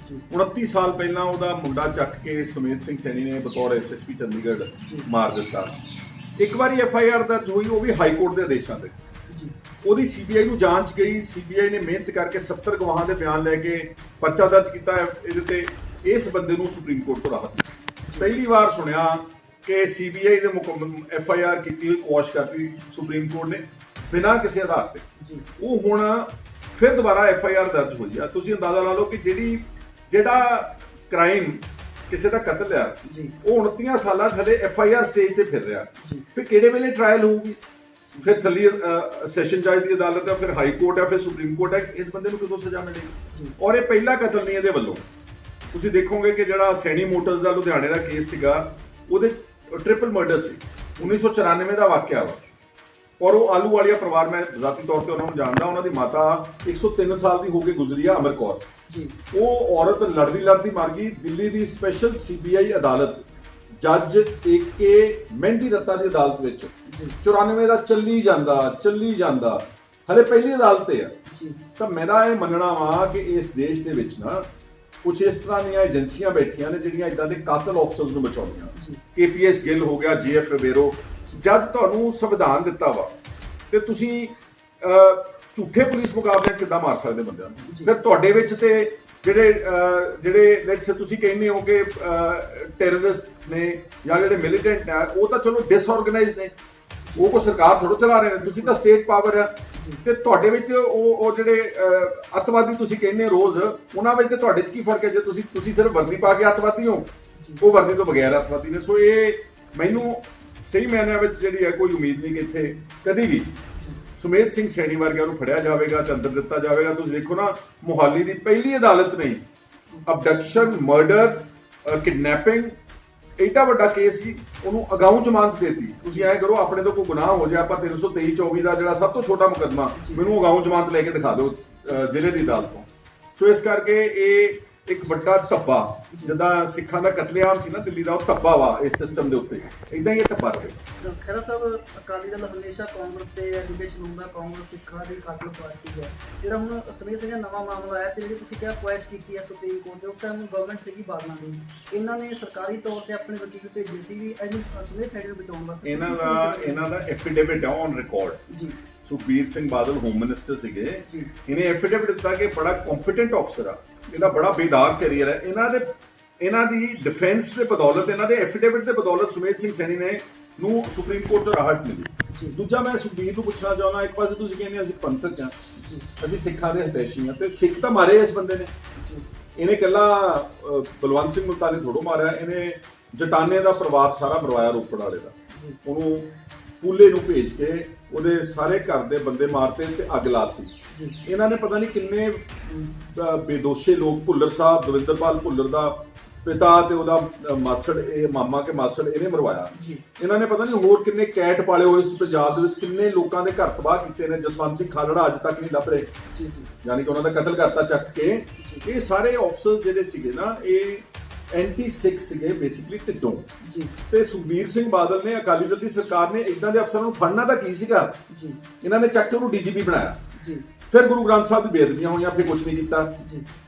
29 ਸਾਲ ਪਹਿਲਾਂ ਉਹਦਾ ਮੁੰਡਾ ਚੱਕ ਕੇ ਸੁਮੇਧ ਸਿੰਘ ਸੈਣੀ ਨੇ ਬਤੌਰ SSP ਚੰਡੀਗੜ੍ਹ ਮਾਰ ਦਿੱਤਾ। ਇੱਕ ਵਾਰੀ FIR ਦਰਜ ਹੋਈ, ਉਹ ਵੀ ਹਾਈ ਕੋਰਟ ਦੇ ਆਦੇਸ਼ਾਂ ਤੇ। ਉਹਦੀ CBI ਨੂੰ ਜਾਂਚ ਗਈ, CBI ਨੇ ਮਿਹਨਤ ਕਰਕੇ 70 ਗਵਾਹਾਂ ਦੇ ਬਿਆਨ ਲੈ ਕੇ ਪਰਚਾ ਦਰਜ ਕੀਤਾ ਇਹਦੇ ਤੇ। ਇਸ ਬੰਦੇ ਨੂੰ ਸੁਪਰੀਮ ਕੋਰਟ ਤੋਂ ਰਾਹਤ ਮਿਲੀ। ਪਹਿਲੀ ਵਾਰ ਸੁਣਿਆ ਕਿ CBI ਦੇ FIR ਕੀਤੀ ਹੋਈ ਕੁਆਸ਼ ਕਰਤੀ ਸੁਪਰੀਮ ਕੋਰਟ ਨੇ ਬਿਨਾਂ ਕਿਸੇ ਆਧਾਰ ਤੇ। ਉਹ ਹੁਣ ਫਿਰ ਦੁਬਾਰਾ FIR ਦਰਜ ਹੋਈ ਆ। ਤੁਸੀਂ ਅੰਦਾਜ਼ਾ ਲਾ ਲਓ ਕਿ ਜਿਹੜਾ ਕ੍ਰਾਈਮ ਕਿਸੇ ਦਾ ਕਤਲ ਆ, ਉਹ 29 ਸਾਲਾਂ ਥੱਲੇ FIR ਸਟੇਜ ਤੇ ਫਿਰ ਰਿਹਾ, ਫਿਰ ਕਿਹੜੇ ਵੇਲੇ ਟ੍ਰਾਇਲ ਹੋਊਗੀ? ਫਿਰ ਥੱਲੀ ਸੈਸ਼ਨ ਜੱਜ ਦੀ ਅਦਾਲਤ ਹੈ, ਫਿਰ ਹਾਈ ਕੋਰਟ ਹੈ, ਫਿਰ ਸੁਪਰੀਮ ਕੋਰਟ ਹੈ। ਇਸ ਬੰਦੇ ਨੂੰ ਕਿਦੋਂ ਸਜ਼ਾ ਮਿਲੇਗੀ? ਔਰ ਇਹ ਪਹਿਲਾ ਕਤਲ ਨਹੀਂ ਇਹਦੇ ਵੱਲੋਂ। ਤੁਸੀਂ ਦੇਖੋਗੇ ਕਿ ਜਿਹੜਾ ਸੈਣੀ ਮੋਟਰਸ ਦਾ ਲੁਧਿਆਣੇ ਦਾ ਕੇਸ ਸੀਗਾ, ਉਹਦੇ ਟ੍ਰਿਪਲ ਮਰਡਰ ਸੀ। 1994 ਦਾ ਵਾਕਿਆ ਵਾ। ਔਰ ਉਹ ਆਲੂ ਵਾਲੀਆ ਪਰਿਵਾਰ, ਮੈਂ ਜ਼ਾਤੀ ਤੌਰ ਤੇ ਉਹਨਾਂ ਨੂੰ ਜਾਣਦਾ, ਉਹਨਾਂ ਦੀ ਮਾਤਾ 103 ਸਾਲ ਦੀ ਹੋ ਕੇ ਗੁਜ਼ਰੀ ਆ, ਅਮਰ ਕੌਰ ਜੀ। ਉਹ ਔਰਤ ਲੜਦੀ ਮਰ ਗਈ। ਦਿੱਲੀ ਦੀ ਸਪੈਸ਼ਲ CBI ਅਦਾਲਤ, ਜੱਜ AK ਮਹਿੰਦੀ ਰੱਤਾ ਦੀ ਅਦਾਲਤ ਵਿੱਚ 94 ਦਾ ਚੱਲੀ ਜਾਂਦਾ, ਹਲੇ ਪਹਿਲੀ ਅਦਾਲਤ ਹੈ। ਤਾਂ ਮੇਰਾ ਇਹ ਮੰਨਣਾ ਵਾ ਕਿ ਇਸ ਦੇਸ਼ ਦੇ ਵਿੱਚ ਨਾ ਕੁਝ ਇਸ ਤਰ੍ਹਾਂ ਦੀਆਂ ਏਜੰਸੀਆਂ ਬੈਠੀਆਂ ਨੇ ਜਿਹੜੀਆਂ ਇਦਾਂ ਦੇ ਕਾਤਲ ਅਫਸਰਸ ਨੂੰ ਬਚਾਉਂਦੀਆਂ। KPS ਗਿੱਲ ਹੋ ਗਿਆ, JF ਰਿਬੇਰੋ। ਜਦ ਤੁਹਾਨੂੰ ਸੰਵਿਧਾਨ ਦਿੱਤਾ ਵਾ ਤੇ ਤੁਸੀਂ ਝੂਠੇ ਪੁਲਿਸ ਮੁਕਾਬਲੇ ਕਿੱਦਾਂ ਮਾਰ ਸਕਦੇ ਬੰਦਿਆਂ ਨੂੰ? ਫਿਰ ਤੁਹਾਡੇ ਵਿੱਚ ਤੇ ਜਿਹੜੇ ਲੈਟਸ ਤੁਸੀਂ ਕਹਿੰਦੇ ਹੋ ਕਿ ਟੈਰਰਿਸਟ ਨੇ ਜਾਂ ਜਿਹੜੇ ਮਿਲੀਟੈਂਟ ਨੇ, ਉਹ ਤਾਂ ਚਲੋ ਡਿਸਆਰਗੇਨਾਈਜ਼ਡ ਨੇ, ਉਹ ਕੋ ਸਰਕਾਰ ਥੋੜ੍ਹਾ ਚਲਾ ਰਹੇ ਨੇ, ਤੁਸੀਂ ਤਾਂ ਸਟੇਟ ਪਾਵਰ ਆ। ਤੇ ਤੁਹਾਡੇ ਵਿੱਚ ਉਹ ਜਿਹੜੇ ਅੱਤਵਾਦੀ ਤੁਸੀਂ ਕਹਿੰਦੇ ਰੋਜ਼, ਉਹਨਾਂ ਵਿੱਚ ਤੇ ਤੁਹਾਡੇ 'ਚ ਕੀ ਫਰਕ ਹੈ? ਜੇ ਤੁਸੀਂ ਸਿਰਫ ਵਰਦੀ ਪਾ ਕੇ ਅੱਤਵਾਦੀ ਹੋ, ਉਹ ਵਰਦੀ ਤੋਂ ਬਗੈਰ ਅੱਤਵਾਦੀ ਨੇ। ਸੋ ਇਹ ਮੈਨੂੰ ਸਹੀ ਮਾਇਨਿਆਂ ਵਿੱਚ ਜਿਹੜੀ ਹੈ ਕੋਈ ਉਮੀਦ ਨਹੀਂ ਕਿ ਇੱਥੇ ਕਦੀ ਵੀ ਸੁਮੇਧ ਸਿੰਘ ਸੈਣੀ ਵਰਗਿਆਂ ਨੂੰ ਫੜਿਆ ਜਾਵੇਗਾ ਤੇ ਅੰਦਰ ਦਿੱਤਾ ਜਾਵੇਗਾ। ਤੁਸੀਂ ਦੇਖੋ ਨਾ, ਮੁਹਾਲੀ ਦੀ ਪਹਿਲੀ ਅਦਾਲਤ ਨੇ ਅਬਡਕਸ਼ਨ, ਮਰਡਰ, ਕਿਡਨੈਪਿੰਗ, ਏਡਾ ਵੱਡਾ ਕੇਸ ਸੀ, ਉਹਨੂੰ ਅਗਾਊਂ ਜ਼ਮਾਨਤ ਦੇਤੀ। ਤੁਸੀਂ ਐਂ ਕਰੋ, ਆਪਣੇ ਤੋਂ ਕੋਈ ਗੁਨਾਹ ਹੋ ਜਾਏ, ਆਪਾਂ 323-24 ਦਾ ਜਿਹੜਾ ਸਭ ਤੋਂ ਛੋਟਾ ਮੁਕੱਦਮਾ, ਮੈਨੂੰ ਅਗਾਊਂ ਜ਼ਮਾਨਤ ਲੈ ਕੇ ਦਿਖਾ ਦਿਓ ਜ਼ਿਲ੍ਹੇ ਦੀ ਅਦਾਲਤ ਤੋਂ। ਸੋ ਇਸ ਕਰਕੇ ਇਹ ਇੱਕ ਵੱਡਾ ਧੱਬਾ, ਜਿੱਦਾਂ ਸਿੱਖਾਂ ਦਾ ਕਤਲੇਆਮ ਸੀ ਨਾ ਦਿੱਲੀ ਦਾ, ਉਹ ਧੱਬਾ ਵਾ ਇਸ ਸਿਸਟਮ ਦੇ ਉੱਤੇ। ਇਦਾਂ ਹੀ ਇਹ ਧੱਬਾ ਰਹੇ। ਖਹਿਰਾ ਸਾਹਿਬ, ਅਕਾਲੀ ਦਲ ਹਮੇਸ਼ਾ ਕਾਂਗਰਸ ਦੇ ਐਜੂਕੇਸ਼ਨ ਹੁੰਦਾ, ਕਾਂਗਰਸ ਸਿੱਖਾਂ ਦੀ ਕਾਤਲ ਪਾਰਟੀ ਹੈ। ਜਿਹੜਾ ਹੁਣ ਸੁਮੇਧ ਸਿੰਘ ਦਾ ਨਵਾਂ ਮਾਮਲਾ ਆਇਆ ਤੇ ਜਿਹੜੀ ਤੁਸੀਂ ਕਿਹਾ ਕੁਐਸ਼ ਕੀਤੀ ਹੈ ਸੁਪਰੀਮ ਕੋਰਟ ਦੇ, ਉਸ ਟਾਈਮ ਗਵਰਨਮੈਂਟ ਸੀਗੀ ਬਾਦਲਾਂ ਦੀ, ਇਹਨਾਂ ਨੇ ਸਰਕਾਰੀ ਤੌਰ ਤੇ ਆਪਣੇ ਵਕੀਲ ਭੇਜੇ ਸੀ ਵੀ ਇਹਨੂੰ ਸੁਮੇਧ ਸਿੰਘ ਨੂੰ ਬਚਾਉਣ ਵਾਸਤੇ। ਇਹਨਾਂ ਦਾ ਐਫੀਡੇਵਿਟ ਹੈ ਔਨ ਰਿਕਾਰਡ ਜੀ। ਸੁਖਬੀਰ ਸਿੰਘ ਬਾਦਲ ਹੋਮ ਮਿਨਿਸਟਰ ਸੀਗੇ, ਇਹਨੇ ਐਫੀਡੇਵਿਟ ਦਿੱਤਾ ਕਿ ਬੜਾ ਕੰਪੀਟੈਂਟ ਅਫਸਰ ਆ, ਇਹਦਾ ਬੜਾ ਬੇਦਾਗ ਕੈਰੀਅਰ ਹੈ। ਇਹਨਾਂ ਦੀ ਡਿਫੈਂਸ ਦੇ ਬਦੌਲਤ, ਇਹਨਾਂ ਦੇ ਐਫੀਡੇਵਿਟ ਦੇ ਬਦੌਲਤ ਸੁਮੇਧ ਸਿੰਘ ਸੈਣੀ ਨੂੰ ਸੁਪਰੀਮ ਕੋਰਟ ਤੋਂ ਰਾਹਤ ਮਿਲੀ। ਦੂਜਾ, ਮੈਂ ਸੁਖਬੀਰ ਨੂੰ ਪੁੱਛਣਾ ਚਾਹੁੰਦਾ, ਇੱਕ ਪਾਸੇ ਤੁਸੀਂ ਕਹਿੰਦੇ ਅਸੀਂ ਪੰਥਕ ਹਾਂ, ਅਸੀਂ ਸਿੱਖਾਂ ਦੇ ਹਿਤੈਸ਼ੀ ਹਾਂ, ਤੇ ਸਿੱਖ ਤਾਂ ਮਾਰੇ ਇਸ ਬੰਦੇ ਨੇ। ਇਹਨੇ ਇਕੱਲਾ ਬਲਵੰਤ ਸਿੰਘ ਮੁਲਤਾਨੀ ਥੋੜ੍ਹੋ ਮਾਰਿਆ, ਇਹਨੇ ਜਟਾਨੇ ਦਾ ਪਰਿਵਾਰ ਸਾਰਾ ਮਰਵਾਇਆ, ਰੋਪੜ ਵਾਲੇ ਦਾ। ਉਹਨੂੰ ਪੂਲੇ ਨੂੰ ਭੇਜ ਕੇ ਉਹਦੇ ਸਾਰੇ ਘਰ ਦੇ ਬੰਦੇ ਮਾਰਤੇ ਤੇ ਅੱਗ ਲਾਤੀ। ਇਹਨਾਂ ਨੇ ਪਤਾ ਨਹੀਂ ਕਿੰਨੇ ਬੇਦੋਸ਼ੇ ਲੋਕ, ਭੁੱਲਰ ਸਾਹਿਬ, ਦਵਿੰਦਰਪਾਲ ਭੁੱਲਰ ਦਾ ਪਿਤਾ ਤੇ ਉਹਦਾ ਮਾਸੜ, ਇਹ ਮਾਮਾ ਕੇ ਮਾਸੜ, ਇਹਨੇ ਮਰਵਾਇਆ। ਇਹਨਾਂ ਨੇ ਪਤਾ ਨਹੀਂ ਹੋਰ ਕਿੰਨੇ ਕੈਟ ਪਾਲੇ ਹੋਏ ਇਸ ਪੰਜਾਬ ਦੇ ਵਿੱਚ, ਕਿੰਨੇ ਲੋਕਾਂ ਦੇ ਘਰ ਤਬਾਹ ਕੀਤੇ ਨੇ। ਜਸਵੰਤ ਸਿੰਘ ਖਾਲੜਾ ਅੱਜ ਤੱਕ ਨਹੀਂ ਲੱਭ ਰਹੇ, ਯਾਨੀ ਕਿ ਉਹਨਾਂ ਦਾ ਕਤਲ ਕਰਤਾ ਚੱਕ ਕੇ। ਇਹ ਸਾਰੇ ਅਫਸਰ ਜਿਹੜੇ ਸੀਗੇ ਨਾ, ਇਹ ਐਂਟੀ ਸਿੱਖ ਸੀਗੇ ਬੇਸਿਕਲੀ ਢਿੱਡੋਂ। ਤੇ ਸੁਖਬੀਰ ਸਿੰਘ ਬਾਦਲ ਨੇ, ਅਕਾਲੀ ਦਲ ਦੀ ਸਰਕਾਰ ਨੇ ਇਦਾਂ ਦੇ ਅਫਸਰਾਂ ਨੂੰ ਫੜਨਾ ਤਾਂ ਕੀ ਸੀਗਾ, ਇਹਨਾਂ ਨੇ ਚੱਕ ਕੇ ਉਹਨੂੰ DGP ਬਣਾਇਆ। ਫਿਰ ਗੁਰੂ ਗ੍ਰੰਥ ਸਾਹਿਬ ਦੀ ਬੇਅਦਬੀਆਂ ਹੋਈਆਂ, ਫਿਰ ਕੁਝ ਨਹੀਂ ਕੀਤਾ।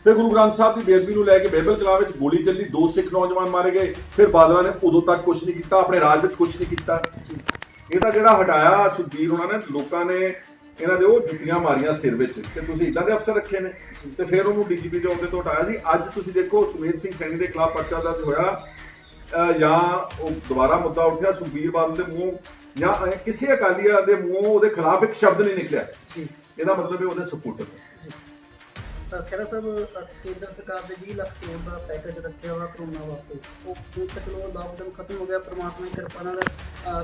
ਫਿਰ ਗੁਰੂ ਗ੍ਰੰਥ ਸਾਹਿਬ ਦੀ ਬੇਅਦਬੀ ਨੂੰ ਲੈ ਕੇ ਬਹਿਬਲ ਕਲਾਂ ਵਿੱਚ ਗੋਲੀ ਚੱਲੀ, 2 ਸਿੱਖ ਨੌਜਵਾਨ ਮਾਰੇ ਗਏ। ਫਿਰ ਬਾਦਲਾਂ ਨੇ ਉਦੋਂ ਤੱਕ ਕੁਝ ਨਹੀਂ ਕੀਤਾ, ਆਪਣੇ ਰਾਜ ਵਿੱਚ ਕੁਝ ਨਹੀਂ ਕੀਤਾ। ਇਹ ਤਾਂ ਜਿਹੜਾ ਹਟਾਇਆ ਸੁਖਬੀਰ ਉਹਨਾਂ ਨੇ, ਲੋਕਾਂ ਨੇ ਇਹਨਾਂ ਦੇ ਉਹ ਜੁੱਤੀਆਂ ਮਾਰੀਆਂ ਸਿਰ ਵਿੱਚ ਕਿ ਤੁਸੀਂ ਇਦਾਂ ਦੇ ਅਫਸਰ ਰੱਖੇ ਨੇ, ਤੇ ਫਿਰ ਉਹਨੂੰ DGP ਦੇ ਅਹੁਦੇ ਤੋਂ ਹਟਾਇਆ ਸੀ। ਅੱਜ ਤੁਸੀਂ ਦੇਖੋ ਸੁਮੇਧ ਸਿੰਘ ਸੈਣੀ ਦੇ ਖਿਲਾਫ ਪਰਚਾ ਦਰਜ ਹੋਇਆ, ਜਾਂ ਉਹ ਦੁਬਾਰਾ ਮੁੱਦਾ ਉੱਠਿਆ ਸੁਖਬੀਰ ਬਾਦਲ ਦੇ ਮੂੰਹੋਂ, ਜਾਂ ਕਿਸੇ ਅਕਾਲੀ ਦੇ ਮੂੰਹੋਂ ਉਹਦੇ ਖਿਲਾਫ ਇੱਕ ਸ਼ਬਦ ਨਹੀਂ ਨਿਕਲਿਆ। ਇਹਦਾ ਮਤਲਬ ਹੈ ਉਹਦੇ ਸਪੋਰਟਰ। ਖਹਿਰਾ ਸਾਹਿਬ, ਕੇਂਦਰ ਸਰਕਾਰ ਦੇ 20 ਲੱਖ ਕਰੋੜ ਦਾ ਪੈਕੇਜ ਰੱਖਿਆ ਹੋਇਆ ਕਰੋਨਾ ਵਾਸਤੇ, ਉਹ ਹੁਣ ਤੱਕ ਲਾਕਡਾਊਨ ਖਤਮ ਹੋ ਗਿਆ, ਪਰਮਾਤਮਾ ਦੀ ਕਿਰਪਾ ਨਾਲ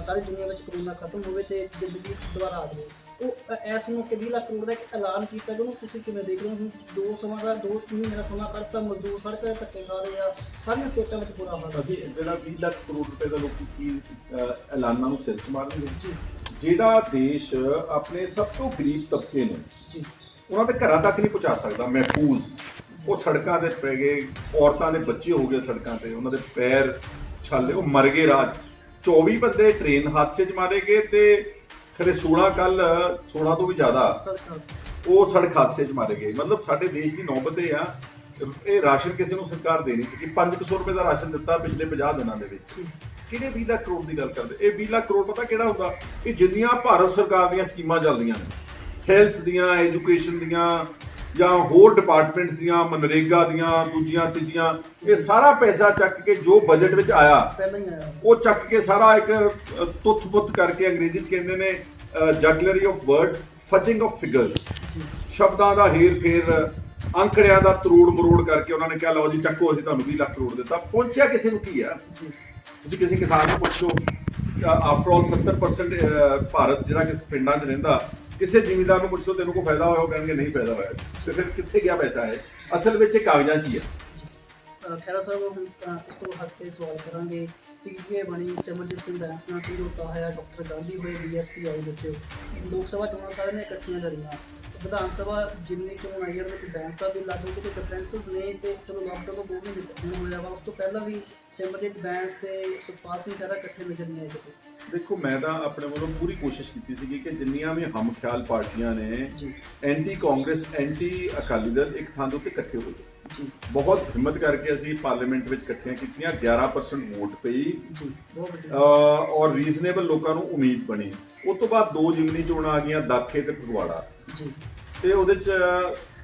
ਸਾਰੀ ਦੁਨੀਆ ਵਿੱਚ ਕਰੋਨਾ ਖਤਮ ਹੋਵੇ ਤੇ ਜ਼ਿੰਦਗੀ ਦੁਬਾਰਾ ਆ ਜਾਵੇ। ਉਹ ਇਸ ਮੌਕੇ 20 ਲੱਖ ਕਰੋੜ ਦਾ ਇੱਕ ਐਲਾਨ ਕੀਤਾ, ਜਿਹਨੂੰ ਤੁਸੀਂ ਕਿਵੇਂ ਦੇਖ ਰਹੇ ਹੋ? ਹੁਣ 2 ਮਹੀਨੇ ਦਾ ਸਮਾਂ ਕਰਤਾ, ਮਜ਼ਦੂਰ ਸੜਕਾਂ 'ਤੇ ਧੱਕੇ ਖਾ ਰਹੇ ਆ, ਸਾਰੀਆਂ ਸਟੇਟਾਂ ਵਿੱਚ ਬੁਰਾ ਹਾਲ। ਅਸੀਂ ਜਿਹੜਾ 20 ਲੱਖ ਕਰੋੜ ਰੁਪਏ ਦਾ ਲੋਕੀ ਕੀ ਐਲਾਨਾਂ ਨੂੰ ਸਿਰ 'ਚ ਮਾਰਨਗੇ? ਜਿਹੜਾ ਦੇਸ਼ ਆਪਣੇ ਸਭ ਤੋਂ ਗਰੀਬ ਤਬਕੇ ਨੂੰ ਉਹਨਾਂ ਦੇ ਘਰਾਂ ਤੱਕ ਨਹੀਂ ਪਹੁੰਚਾ ਸਕਦਾ ਮਹਿਫੂਜ਼, ਉਹ ਸੜਕਾਂ 'ਤੇ ਪੈ ਗਏ, ਔਰਤਾਂ ਦੇ ਬੱਚੇ ਹੋ ਗਏ ਸੜਕਾਂ 'ਤੇ, ਉਹਨਾਂ ਦੇ ਪੈਰ ਛਾਲੇ, ਉਹ ਮਰ ਗਏ ਰਾਤ। 24 ਬੰਦੇ ਟ੍ਰੇਨ ਹਾਦਸੇ 'ਚ ਮਾਰੇ ਗਏ ਤੇ ਖਰੇ 16 ਤੋਂ ਵੀ ਜ਼ਿਆਦਾ ਉਹ ਸੜਕ ਹਾਦਸੇ 'ਚ ਮਾਰੇ ਗਏ। ਮਤਲਬ ਸਾਡੇ ਦੇਸ਼ ਦੀ ਨੌਬਤ ਇਹ ਆ, ਇਹ ਰਾਸ਼ਨ ਕਿਸੇ ਨੂੰ ਸਰਕਾਰ ਦੇ ਨਹੀਂ ਸੀ। 500 ਰੁਪਏ ਦਾ ਰਾਸ਼ਨ ਦਿੱਤਾ ਪਿਛਲੇ 50 ਦਿਨਾਂ ਦੇ ਵਿੱਚ। ਕਿਹੜੇ 20 ਲੱਖ ਕਰੋੜ ਦੀ ਗੱਲ ਕਰਦੇ? ਇਹ 20 ਲੱਖ ਕਰੋੜ ਪਤਾ ਕਿਹੜਾ ਹੁੰਦਾ? ਇਹ ਜਿੰਨੀਆਂ ਭਾਰਤ ਸਰਕਾਰ ਦੀਆਂ ਸਕੀਮਾਂ ਚੱਲਦੀਆਂ ਨੇ, ਹੈਲਥ ਦੀਆਂ, ਐਜੂਕੇਸ਼ਨ ਦੀਆਂ, ਜਾਂ ਹੋਰ ਡਿਪਾਰਟਮੈਂਟਸ ਦੀਆਂ, ਮਨਰੇਗਾ ਦੀਆਂ, ਦੂਜੀਆਂ ਤੀਜੀਆਂ, ਇਹ ਸਾਰਾ ਪੈਸਾ ਚੱਕ ਕੇ ਜੋ ਬਜਟ ਵਿੱਚ ਆਇਆ, ਉਹ ਚੱਕ ਕੇ ਸਾਰਾ ਇੱਕ ਤੁੱਥ-ਪੁੱਥ ਕਰਕੇ, ਅੰਗਰੇਜ਼ੀ 'ਚ ਕਹਿੰਦੇ ਨੇ ਜਗਲਰੀ ਆਫ ਵਰਡ, ਫਜਿੰਗ ਆਫ ਫਿਗਰਸ, ਸ਼ਬਦਾਂ ਦਾ ਹੇਰ-ਫੇਰ, ਅੰਕੜਿਆਂ ਦਾ ਤਰੋੜ ਮਰੋੜ ਕਰਕੇ ਉਹਨਾਂ ਨੇ ਕਿਹਾ ਲਓ ਜੀ ਚੱਕੋ, ਅਸੀਂ ਤੁਹਾਨੂੰ 20 ਲੱਖ ਕਰੋੜ ਦਿੱਤਾ। ਪਹੁੰਚਿਆ ਕਿਸੇ ਨੂੰ ਕੀ ਆ? ਤੁਸੀਂ ਕਿਸੇ ਕਿਸਾਨ ਨੂੰ ਪੁੱਛੋ, ਆਫਟਰ ਆਲ 70% ਭਾਰਤ ਜਿਹੜਾ ਕਿ ਪਿੰਡਾਂ 'ਚ ਰਹਿੰਦਾ, ਕਿਸੇ ਜ਼ਿਮੀਂਦਾਰ ਨੂੰ ਪੁੱਛੋ ਤੈਨੂੰ ਕੋਈ ਫਾਇਦਾ ਹੋਇਆ, ਉਹ ਕਹਿਣਗੇ ਨਹੀਂ ਫਾਇਦਾ ਹੋਇਆ। ਤੇ ਫਿਰ ਕਿੱਥੇ ਗਿਆ ਪੈਸਾ ਹੈ? ਅਸਲ ਵਿੱਚ ਇਹ ਕਾਗਜ਼ਾਂ 'ਚ ਹੀ ਆ। ਖਹਿਰਾ ਸਾਹਿਬ ਹੁਣ ਇਸ ਤੋਂ ਹੱਟ ਕੇ ਸਵਾਲ ਕਰਾਂਗੇ। ਪੀਜੀਏ ਬਣੀ, ਸਿਮਰਜੀਤ ਸਿੰਘ ਬੈਂਸ ਨਾਲ ਸਮਝੌਤਾ ਹੋਇਆ, ਡਾਕਟਰ ਗਾਂਧੀ ਹੋਏ, ਡੀਐਸਪੀ ਆਏ ਵਿੱਚ। ਲੋਕ ਸਭਾ ਚੋਣਾਂ ਸਾਰਿਆਂ ਨੇ ਇਕੱਠੀਆਂ ਲੜੀਆਂ, ਵਿਧਾਨ ਸਭਾ ਜਿੰਨੀ ਚੋਣ ਆਈ ਉਹਦੇ ਵਿੱਚ ਬੈਂਸ ਸਾਹਿਬ ਵੀ ਲਾਗੂ ਕਿਤੇ ਡਿਫਰੈਂਸਿਸ ਨੇ। ਤੇ ਚਲੋ ਲਾਕਡਾਊਨ ਤੋਂ 2 ਮਹੀਨੇ ਪਹਿਲਾਂ ਹੋਇਆ ਵਾ, ਉਸ ਤੋਂ ਪਹਿਲਾਂ ਵੀ ਸਿਮਰਜੀਤ ਬੈਂਸ ਤੇ ਸੁਖਪਾਲ ਸਿੰਘ ਖਹਿਰਾ ਇਕੱਠੇ ਨਜ਼ਰ ਨਹੀਂ ਆਏ ਕਿਤੇ। ਦੇਖੋ, ਮੈਂ ਤਾਂ ਆਪਣੇ ਵੱਲੋਂ ਪੂਰੀ ਕੋਸ਼ਿਸ਼ ਕੀਤੀ ਸੀਗੀ ਕਿ ਜਿੰਨੀਆਂ ਵੀ ਹਮ ਖਿਆਲ ਪਾਰਟੀਆਂ ਨੇ, ਐਂਟੀ ਕਾਂਗਰਸ, ਐਂਟੀ ਅਕਾਲੀ ਦਲ, ਇੱਕ ਥਾਂ ਦੇ ਉੱਤੇ ਇਕੱਠੇ ਹੋ ਗਏ। ਬਹੁਤ ਹਿੰਮਤ ਕਰਕੇ ਅਸੀਂ ਪਾਰਲੀਮੈਂਟ ਵਿੱਚ ਇਕੱਠੀਆਂ ਕੀਤੀਆਂ, 11% ਵੋਟ ਪਈ ਔਰ ਰੀਜ਼ਨੇਬਲ ਲੋਕਾਂ ਨੂੰ ਉਮੀਦ ਬਣੀ। ਉਸ ਤੋਂ ਬਾਅਦ 2 ਜ਼ਿਮਨੀ ਚੋਣਾਂ ਆ ਗਈਆਂ, ਦਾਖੇ ਤੇ ਫਗਵਾੜਾ, ਤੇ ਉਹਦੇ 'ਚ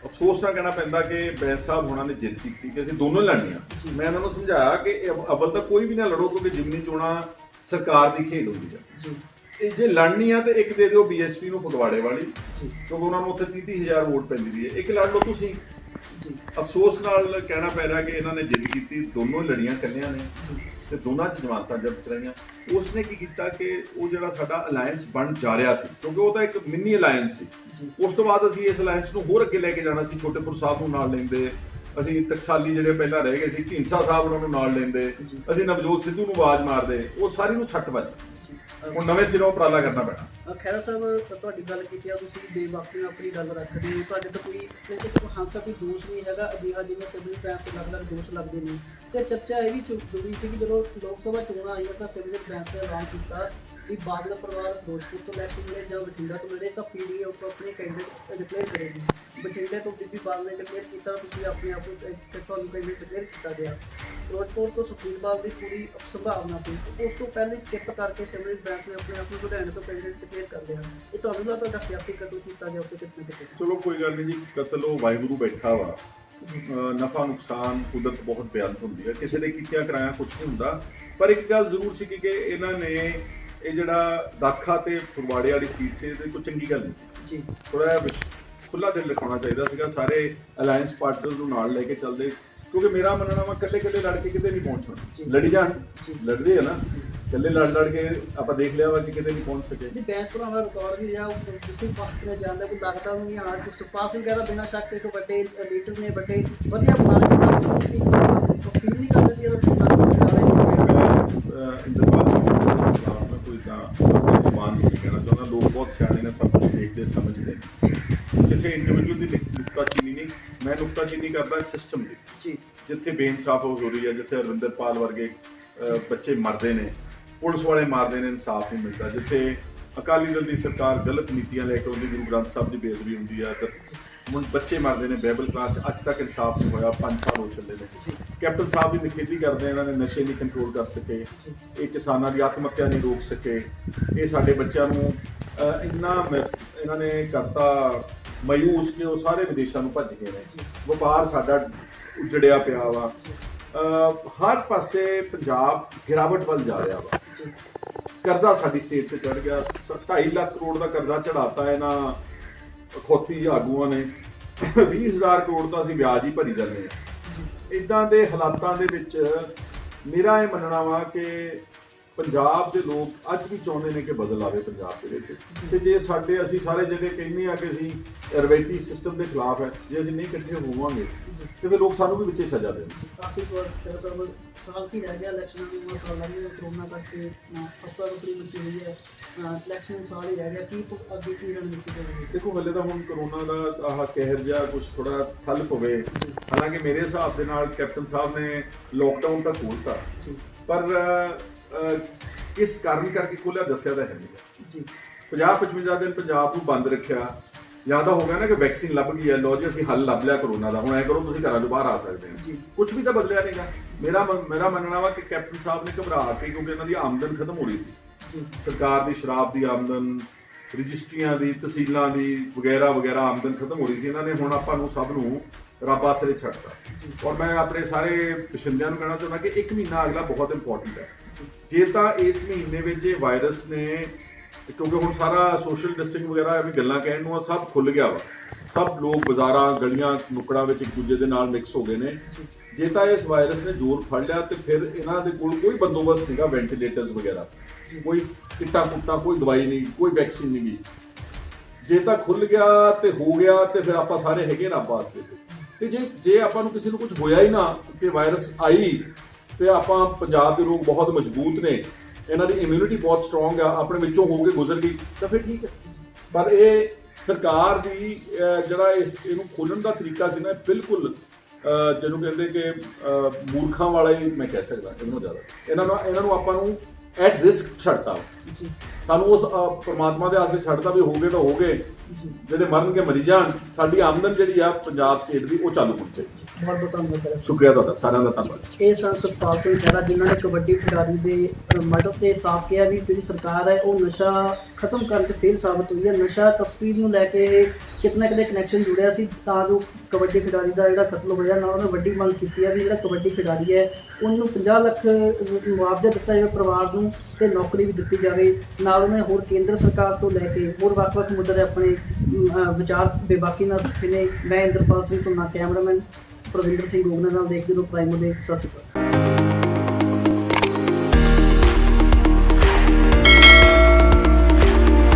ਅਫਸੋਸ ਨਾਲ ਕਹਿਣਾ ਪੈਂਦਾ ਕਿ ਬੈਂਸ ਸਾਹਿਬ ਹੋਣਾ ਨੇ ਜਿੱਤ ਕੀਤੀ ਕਿ ਅਸੀਂ ਦੋਨੋਂ ਲੜਨੀਆਂ। ਮੈਂ ਇਹਨਾਂ ਨੂੰ ਸਮਝਾਇਆ ਕਿ ਅਵਲ ਤਾਂ ਕੋਈ ਵੀ ਨਾ ਲੜੋ, ਕਿਉਂਕਿ ਜ਼ਿਮਨੀ ਚੋਣਾਂ ਸਰਕਾਰ ਦੀ ਖੇਡ ਹੁੰਦੀ ਹੈ। ਤੇ ਜੇ ਲੜਨੀ ਆ ਤੇ ਇੱਕ ਦੇ ਦਿਓ ਬੀਐਸਪੀ ਨੂੰ ਫਗਵਾੜੇ ਵਾਲੀ, ਕਿਉਂਕਿ ਉਹਨਾਂ ਨੂੰ ਉੱਥੇ 30,000 ਵੋਟ ਪੈਂਦੀ ਹੈ। ਇੱਕ ਲੜ ਲਓ ਤੁਸੀਂ। ਅਫਸੋਸ ਨਾਲ ਕਹਿਣਾ ਪੈ ਰਿਹਾ ਕਿ ਇਹਨਾਂ ਨੇ ਜਿੱਤ ਕੀਤੀ, ਦੋਨੋਂ ਲੜੀਆਂ ਇਕੱਲਿਆਂ ਨੇ ਤੇ ਦੋਨਾਂ 'ਚ ਜਮਾਨਤਾਂ ਜ਼ਬਤ ਰਹੀਆਂ। ਉਸਨੇ ਕੀ ਕੀਤਾ ਕਿ ਉਹ ਜਿਹੜਾ ਸਾਡਾ ਅਲਾਇੰਸ ਬਣ ਜਾ ਰਿਹਾ ਸੀ, ਕਿਉਂਕਿ ਉਹ ਤਾਂ ਇੱਕ ਮਿੰਨੀ ਅਲਾਇੰਸ ਸੀ, ਉਸ ਤੋਂ ਬਾਅਦ ਅਸੀਂ ਇਸ ਅਲਾਇੰਸ ਨੂੰ ਹੋਰ ਅੱਗੇ ਲੈ ਕੇ ਜਾਣਾ ਸੀ। ਛੋਟੇਪੁਰ ਸਾਹਿਬ ਨੂੰ ਨਾਲ ਲੈਂਦੇ, ਅਸੀਂ ਟਕਸਾਲੀ ਜਿਹੜੇ ਪਹਿਲਾਂ ਰਹਿ ਗਏ ਸੀ, ਢੀਂਡਸਾ ਸਾਹਿਬ ਉਹਨਾਂ ਨੂੰ ਨਾਲ ਲੈਂਦੇ, ਅਸੀਂ ਨਵਜੋਤ ਸਿੱਧੂ ਨੂੰ ਆਵਾਜ਼ ਮਾਰਦੇ, ਉਹ ਸਾਰੀ ਨੂੰ ਸੱਟ ਵੱਜ। ਹੁਣ ਨਵੇਂ ਸਿਰੋਂ ਉਪਰਾਲਾ ਕਰਨਾ ਪੈਣਾ। ਖਹਿਰਾ ਸਾਹਿਬ, ਤੁਹਾਡੀ ਗੱਲ ਕੀਤੀ ਆ, ਤੁਸੀਂ ਬੇਵਕਤੀ ਨਾਲ ਆਪਣੀ ਗੱਲ ਰੱਖਦੇ ਹੋ, ਤੁਹਾਡੇ ਤੋਂ ਕੋਈ ਹਾਂ ਤਾਂ ਕੋਈ ਦੋਸ਼ ਨਹੀਂ ਹੈਗਾ ਅਜਿਹਾ ਜਿਵੇਂ ਸਿਵਲ ਬੈਂਸ ਤੇ ਅਲੱਗ-ਅਲੱਗ ਦੋਸ਼ ਲੱਗਦੇ ਨੇ। ਤੇ ਚਰਚਾ ਇਹ ਵੀ ਜੁੜੀ ਸੀ ਕਿ ਜਦੋਂ ਲੋਕ ਸਭਾ ਚੋਣਾਂ ਆਈਆਂ ਤਾਂ ਸਿਵਲ ਬੈਂਸ ਨੇ ਐਲਾਨ ਕੀਤਾ ਵੀ ਬਾਦਲ ਪਰਿਵਾਰ ਫਿਰੋਜ਼ਪੁਰ ਤੋਂ ਲੈ ਕੇ ਮਿਲੇ ਜਾਂ ਬਠਿੰਡਾ ਤੋਂ ਮਿਲੇ ਤਾਂ ਪੀਡੀਏ ਉੱਪਰ ਆਪਣੇ ਕੈਂਡੀਡੇਟ ਡਿਕਲੇਅਰ ਕਰੇਗੀ। ਬਠਿੰਡੇ ਤੋਂ ਬੀਬੀ ਬਾਦਲ ਨੇ ਡਿਕਲੇਅਰ ਕੀਤਾ, ਤੁਸੀਂ ਆਪਣੇ ਆਪ ਨੂੰ ਤੁਹਾਨੂੰ ਕੈਂਡੀਡੇਟ ਡਿਕਲੇਅਰ ਕੀਤਾ ਗਿਆ। ਫਿਰੋਜ਼ਪੁਰ ਤੋਂ ਸੁਖਬੀਰ ਬਾਦਲ ਦੀ ਪੂਰੀ ਸੰਭਾਵਨਾ ਸੀ, ਉਸ ਤੋਂ ਪਹਿਲੇ ਸਕਿਪ ਕਰਕੇ ਸਿਵਲ ਬੈਂਸ ਨੇ ਆਪਣੇ ਆਪ ਨੂੰ ਲੁਧਿਆਣੇ ਤੋਂ ਕੈਂਡੀਡੇਟ ਡਿਕਲੇਅਰ ਕਰ ਲਿਆ। ਇਹ ਤੁਹਾਨੂੰ ਲੱਗਦਾ ਤੁਹਾਡਾ ਸਿਆਸੀ ਕਤਲ ਕੀਤਾ ਗਿਆ ਉੱਥੇ ਕਿਤੇ ਕਿਤੇ? ਚਲੋ ਕੋਈ ਗੱਲ ਨਹੀਂ ਜੀ, ਕਤਲ ਉਹ ਵਾਹਿਗੁਰੂ ਬੈਠਾ ਵਾ। ਨਫਾ ਨੁਕਸਾਨ ਕੁਦਰਤ ਬਹੁਤ ਬਿਆਨ ਹੁੰਦੀ ਹੈ, ਕਿਸੇ ਦੇ ਕੀਤਿਆਂ ਕਰਾਇਆ ਕੁਝ ਨਹੀਂ ਹੁੰਦਾ। ਪਰ ਇੱਕ ਗੱਲ ਜ਼ਰੂਰ ਸੀ ਕਿ ਇਹਨਾਂ ਨੇ ਇਹ ਜਿਹੜਾ ਦਾਖਾ ਤੇ ਫਗਵਾੜੇ ਵਾਲੀ ਸੀਟ ਸੀ, ਇਹਦੇ ਕੋਈ ਚੰਗੀ ਗੱਲ ਨਹੀਂ ਜੀ। ਥੋੜਾ ਜਿਹਾ ਖੁੱਲਾ ਦਿਲ ਰੱਖਣਾ ਚਾਹੀਦਾ ਸੀਗਾ, ਸਾਰੇ ਅਲਾਇੰਸ ਪਾਰਟਨਰਸ ਨੂੰ ਨਾਲ ਲੈ ਕੇ ਚੱਲਦੇ, ਕਿਉਂਕਿ ਮੇਰਾ ਮੰਨਣਾ ਵਾ ਇਕੱਲੇ ਲੜ ਕੇ ਕਿਤੇ ਨਹੀਂ ਪਹੁੰਚਣਾ। ਲੜੀ ਜਾਣ, ਲੜਦੇ ਆ ਨਾ, ਇਕੱਲੇ ਲੜ ਕੇ ਆਪਾਂ ਦੇਖ ਲਿਆ ਵਾ ਕਿ ਕਿਤੇ ਨਹੀਂ ਪਹੁੰਚ ਸਕੇ। ਜੀ ਬੈਂਸ ਭਰਾਵਾਂ ਦਾ ਰਿਕਾਰਡ ਵੀ ਰਿਹਾ, ਕਿਸੇ ਵਕਤ ਨੇ ਜਾਂਦਾ ਕੋਈ ਲੱਗਦਾ ਨਹੀਂ। ਹਾਂ, ਸੁਖਪਾਲ ਸਿੰਘ ਵਗੈਰਾ ਬਿਨਾਂ ਸ਼ੱਕ ਇੱਕ ਵੱਡੇ ਲੀਡਰ ਨੇ, ਵੱਡੇ ਵਧੀਆ ਬਣਾ ਕੇ ਫੀਲ ਨਹੀਂ ਕਰਦੇ ਸੀ ਕੋਈ ਤਾਂ ਜ਼ਬਾਨ ਨਹੀਂ ਕਹਿਣਾ ਚਾਹੁੰਦਾ। ਲੋਕ ਬਹੁਤ ਸਿਆਣੇ ਨੇ, ਸਭ ਕੁਝ ਦੇਖਦੇ ਸਮਝਦੇ ਨੇ, ਕਿਸੇ ਇੰਡੀਵਿਜੂਅਲ ਦੀ ਨੁਕਤਾਚੀਨੀ ਨਹੀਂ। ਮੈਂ ਨੁਕਤਾਚੀਨੀ ਕਰਦਾ ਸਿਸਟਮ ਦੀ, ਜਿੱਥੇ ਬੇਇਨਸਾਫ ਹੋ ਰਹੀ ਹੈ, ਜਿੱਥੇ ਅਰਵਿੰਦਰਪਾਲ ਵਰਗੇ ਬੱਚੇ ਮਰਦੇ ਨੇ, ਪੁਲਿਸ ਵਾਲੇ ਮਾਰਦੇ ਨੇ, ਇਨਸਾਫ ਨਹੀਂ ਮਿਲਦਾ, ਜਿੱਥੇ ਅਕਾਲੀ ਦਲ ਦੀ ਸਰਕਾਰ ਗਲਤ ਨੀਤੀਆਂ ਲੈ ਕੇ ਆਉਂਦੀ, ਗੁਰੂ ਗ੍ਰੰਥ ਸਾਹਿਬ ਦੀ ਬੇਅਦਬੀ ਹੁੰਦੀ ਆ, ਹੁਣ ਬੱਚੇ ਮਰਦੇ ਨੇ ਬਾਈਬਲ ਕਲਾਸ 'ਚ, ਅੱਜ ਤੱਕ ਇਨਸਾਫ ਨਹੀਂ ਹੋਇਆ, 5 ਸਾਲ ਹੋ ਚੱਲੇ ਨੇ। ਕੈਪਟਨ ਸਾਹਿਬ ਦੀ ਨਿਖੇਧੀ ਕਰਦੇ, ਇਹਨਾਂ ਨੇ ਨਸ਼ੇ ਨਹੀਂ ਕੰਟਰੋਲ ਕਰ ਸਕੇ, ਇਹ ਕਿਸਾਨਾਂ ਦੀ ਆਤਮ ਹੱਤਿਆ ਨਹੀਂ ਰੋਕ ਸਕੇ, ਇਹ ਸਾਡੇ ਬੱਚਿਆਂ ਨੂੰ ਇੰਨਾ ਇਹਨਾਂ ਨੇ ਕਰਤਾ ਮਾਯੂਸ ਕਿ ਉਹ ਸਾਰੇ ਵਿਦੇਸ਼ਾਂ ਨੂੰ ਭੱਜ ਗਏ ਨੇ। ਵਪਾਰ ਸਾਡਾ ਉਜੜਿਆ ਪਿਆ ਵਾ, ਹਰ ਪਾਸੇ ਪੰਜਾਬ ਗਿਰਾਵਟ ਵੱਲ ਜਾ ਰਿਹਾ ਵਾ। ਕਰਜ਼ਾ ਸਾਡੀ ਸਟੇਟ ਤੇ ਚੜ ਗਿਆ, 2.5 ਲੱਖ ਕਰੋੜ ਦਾ ਕਰਜ਼ਾ ਚੜਾਤਾ ਇਹਨਾਂ ਖੋਤੀ ਆਗੂਆਂ ਨੇ, 20,000 ਕਰੋੜ ਤਾਂ ਅਸੀਂ ਵਿਆਜ ਹੀ ਭਰੀ ਜਾਂਦੇ ਹਾਂ। ਇੱਦਾਂ ਦੇ ਹਾਲਾਤਾਂ ਦੇ ਵਿੱਚ ਮੇਰਾ ਇਹ ਮੰਨਣਾ ਵਾ ਕਿ ਪੰਜਾਬ ਦੇ ਲੋਕ ਅੱਜ ਵੀ ਚਾਹੁੰਦੇ ਨੇ ਕਿ ਬਦਲ ਆਵੇ ਪੰਜਾਬ ਦੇ ਵਿੱਚ। ਤੇ ਜੇ ਅਸੀਂ ਸਾਰੇ ਜਿਹੜੇ ਕਹਿੰਦੇ ਆ ਕਿ ਅਸੀਂ ਰਵਾਇਤੀ ਸਿਸਟਮ ਦੇ ਖਿਲਾਫ ਹੈ, ਜੇ ਅਸੀਂ ਨਹੀਂ ਇਕੱਠੇ ਹੋਵਾਂਗੇ ਤੇ ਫਿਰ ਲੋਕ ਸਾਨੂੰ ਵੀ ਵਿੱਚੇ ਸਜ਼ਾ ਦੇਣਗੇ। ਕਾਫੀ ਸਾਲ ਕੀ ਰਹਿ ਗਿਆ ਇਲੈਕਸ਼ਨ ਨੂੰ, ਮਸਾਲਾ ਨਹੀਂ ਕਰੋਨਾ ਕਰਕੇ ਫਸਲਾਂ ਉੱਪਰੀ ਬਚੀ ਹੋਈ ਹੈ, ਇਲੈਕਸ਼ਨ ਸਾਲ ਹੀ ਰਹਿ ਗਿਆ, ਕੀ ਅੱਗੇ ਕੀ ਰਣਨੀਤੀ ਹੋਵੇਗੀ? ਦੇਖੋ, ਹਲੇ ਤਾਂ ਹੁਣ ਕਰੋਨਾ ਦਾ ਆਹ ਕਹਿਰ ਜਿਹਾ ਕੁਝ ਥੋੜਾ ਠੱਲ ਪਵੇ। ਹਾਲਾਂਕਿ ਮੇਰੇ ਹਿਸਾਬ ਦੇ ਨਾਲ ਕੈਪਟਨ ਸਾਹਿਬ ਨੇ ਲੋਕਡਾਊਨ ਤਾਂ ਖੋਲ੍ਹਤਾ, ਪਰ ਕਿਸ ਕਾਰਨ ਕਰਕੇ ਖੋਲ੍ਹਿਆ ਦੱਸਿਆ ਤਾਂ ਹੈ ਨਹੀਂ। 50-55 ਦਿਨ ਪੰਜਾਬ ਨੂੰ ਬੰਦ ਰੱਖਿਆ, ਜਾਂ ਤਾਂ ਹੋ ਗਿਆ ਨਾ ਕਿ ਵੈਕਸੀਨ ਲੱਭ ਗਈ ਹੈ, ਲੋ ਜੀ ਅਸੀਂ ਹੱਲ ਲੱਭ ਲਿਆ ਕਰੋਨਾ ਦਾ, ਹੁਣ ਐ ਕਰੋ ਤੁਸੀਂ ਘਰਾਂ ਤੋਂ ਬਾਹਰ ਆ ਸਕਦੇ ਹੋ। ਕੁਝ ਵੀ ਤਾਂ ਬਦਲਿਆ ਨਹੀਂਗਾ। ਮੇਰਾ ਮੰਨਣਾ ਵਾ ਕਿ ਕੈਪਟਨ ਸਾਹਿਬ ਨੇ ਘਬਰਾ ਕੇ, ਕਿਉਂਕਿ ਇਹਨਾਂ ਦੀ ਆਮਦਨ ਖਤਮ ਹੋ ਰਹੀ ਸੀ, ਸਰਕਾਰ ਦੀ ਸ਼ਰਾਬ ਦੀ ਆਮਦਨ, ਰਜਿਸਟਰੀਆਂ ਦੀ, ਤਹਿਸੀਲਾਂ ਦੀ ਵਗੈਰਾ ਆਮਦਨ ਖਤਮ ਹੋ ਰਹੀ ਸੀ। ਇਹਨਾਂ ਨੇ ਹੁਣ ਆਪਾਂ ਨੂੰ ਸਭ ਨੂੰ ਰੱਬ ਆਸਰੇ ਛੱਡਤਾ। ਔਰ ਮੈਂ ਆਪਣੇ ਸਾਰੇ ਬਸ਼ਿੰਦਿਆਂ ਨੂੰ ਕਹਿਣਾ ਚਾਹੁੰਦਾ ਕਿ 1 ਮਹੀਨਾ ਅਗਲਾ ਬਹੁਤ ਇੰਪੋਰਟੈਂਟ ਹੈ। ਜੇ ਤਾਂ ਇਸ ਮਹੀਨੇ ਵਿੱਚ ਇਹ ਵਾਇਰਸ ਨੇ, ਕਿਉਂਕਿ ਹੁਣ ਸਾਰਾ ਸੋਸ਼ਲ ਡਿਸਟੈਂਸਿੰਗ ਵਗੈਰਾ ਵੀ ਗੱਲਾਂ ਕਹਿਣ ਨੂੰ ਸਭ ਖੁੱਲ ਗਿਆ ਵਾ, ਸਭ ਲੋਕ ਬਾਜ਼ਾਰਾਂ, ਗਲੀਆਂ, ਨੁੱਕੜਾਂ ਵਿੱਚ ਇੱਕ ਦੂਜੇ ਦੇ ਨਾਲ ਮਿਕਸ ਹੋ ਗਏ ਨੇ। ਜੇ ਤਾਂ ਇਸ ਵਾਇਰਸ ਨੇ ਜ਼ੋਰ ਫੜ ਲਿਆ ਤੇ ਫਿਰ ਇਹਨਾਂ ਦੇ ਕੋਲ ਕੋਈ ਬੰਦੋਬਸਤ ਨਹੀਂਗਾ ਵੈਂਟੀਲੇਟਰਸ ਵਗੈਰਾ, ਕੋਈ ਕਿੱਟਾਂ ਕੁੱਟਾਂ, ਕੋਈ ਦਵਾਈ ਨਹੀਂ, ਕੋਈ ਵੈਕਸੀਨ ਨਹੀਂ ਗੀ। ਜੇ ਤਾਂ ਖੁੱਲ ਗਿਆ ਤੇ ਹੋ ਗਿਆ ਤੇ ਫਿਰ ਆਪਾਂ ਸਾਰੇ ਹੈਗੇ ਰੱਬ ਵਾਸਤੇ। ਤੇ ਜੇ ਆਪਾਂ ਨੂੰ ਕਿਸੇ ਨੂੰ ਕੁਝ ਹੋਇਆ ਹੀ ਨਾ ਕਿ ਵਾਇਰਸ ਆਈ ਤੇ ਆਪਾਂ ਪੰਜਾਬ ਦੇ ਲੋਕ ਬਹੁਤ ਮਜ਼ਬੂਤ ਨੇ, ਇਹਨਾਂ ਦੀ ਇਮਿਊਨਿਟੀ ਬਹੁਤ ਸਟਰੋਂਗ ਆ, ਆਪਣੇ ਵਿੱਚੋਂ ਹੋ ਕੇ ਗੁਜ਼ਰ ਗਈ ਤਾਂ ਫਿਰ ਠੀਕ ਹੈ। ਪਰ ਇਹ ਸਰਕਾਰ ਦੀ ਜਿਹੜਾ ਇਹਨੂੰ ਖੋਲ੍ਹਣ ਦਾ ਤਰੀਕਾ ਸੀ ਨਾ, ਬਿਲਕੁਲ ਜਿਹਨੂੰ ਕਹਿੰਦੇ ਕਿ ਮੂਰਖਾਂ ਵਾਲਾ ਹੀ ਮੈਂ ਕਹਿ ਸਕਦਾ ਇਹਨੂੰ ਜ਼ਿਆਦਾ। ਇਹਨਾਂ ਨੂੰ ਆਪਾਂ ਨੂੰ ਐਟ ਰਿਸਕ ਛੱਡਤਾ, ਸਾਨੂੰ ਉਸ ਪਰਮਾਤਮਾ ਦੇ ਆਸਰੇ ਛੱਡਤਾ ਵੀ ਹੋ ਗਏ ਤਾਂ ਹੋ ਗਏ, ਜਿਹੜੇ ਮਰਨਗੇ ਮਰੀ ਜਾਣ। ਸਾਡੀ ਆਮਦਨ ਜਿਹੜੀ ਆ ਪੰਜਾਬ ਸਟੇਟ ਦੀ ਉਹ ਚਾਲੂ ਹੋਣੀ ਚਾਹੀਦੀ। ਬਹੁਤ ਬਹੁਤ ਧੰਨਵਾਦ। ਸ਼ੁਕਰੀਆ ਤੁਹਾਡਾ, ਸਾਰਿਆਂ ਦਾ ਧੰਨਵਾਦ। ਇਹ ਸਨ ਸੁਖਪਾਲ ਸਿੰਘ ਖਹਿਰਾ, ਜਿਨ੍ਹਾਂ ਨੇ ਕਬੱਡੀ ਖਿਡਾਰੀ ਦੇ ਮਰਡਰ ਤੇ ਸਾਫ਼ ਕਿਹਾ ਵੀ ਜਿਹੜੀ ਸਰਕਾਰ ਹੈ ਉਹ ਨਸ਼ਾ ਖਤਮ ਕਰਨ 'ਚ ਫੇਲ ਸਾਬਤ ਹੋਈ ਹੈ। ਨਸ਼ਾ ਤਸਕਰੀ ਨੂੰ ਲੈ ਕੇ ਕਿਤੇ ਨਾ ਕਿਤੇ ਕਨੈਕਸ਼ਨ ਜੁੜਿਆ ਸੀ ਤਾਂ ਜੋ ਕਬੱਡੀ ਖਿਡਾਰੀ ਦਾ ਜਿਹੜਾ ਕਤਲ ਹੋਇਆ। ਨਾਲ ਉਹਨੇ ਵੱਡੀ ਮੰਗ ਕੀਤੀ ਹੈ ਵੀ ਜਿਹੜਾ ਕਬੱਡੀ ਖਿਡਾਰੀ ਹੈ ਉਹਨੂੰ 50 ਲੱਖ ਮੁਆਵਜ਼ਾ ਦਿੱਤਾ ਜਾਵੇ ਪਰਿਵਾਰ ਨੂੰ, ਤੇ ਨੌਕਰੀ ਵੀ ਦਿੱਤੀ ਜਾਵੇ। ਨਾਲ ਉਹਨੇ ਹੋਰ ਕੇਂਦਰ ਸਰਕਾਰ ਤੋਂ ਲੈ ਕੇ ਹੋਰ ਵੱਖ-ਵੱਖ ਮੁੱਦੇ ਆਪਣੇ ਵਿਚਾਰ ਬੇਬਾਕੀ ਨਾਲ ਰੱਖੇ ਨੇ। ਮੈਂ ਇੰਦਰਪਾਲ ਸਿੰਘ ਧੁੰਨਾ, ਕੈਮਰਾਮੈਨ ਪ੍ਰਵਿੰਦਰ ਸਿੰਘ ਗੋਗਨਾ ਨਾਲ ਦੇਖਦੇ ਰਹੋ ਪ੍ਰਾਈਮ ਦੇ। ਸਤਿ ਸ਼੍ਰੀ ਅਕਾਲ।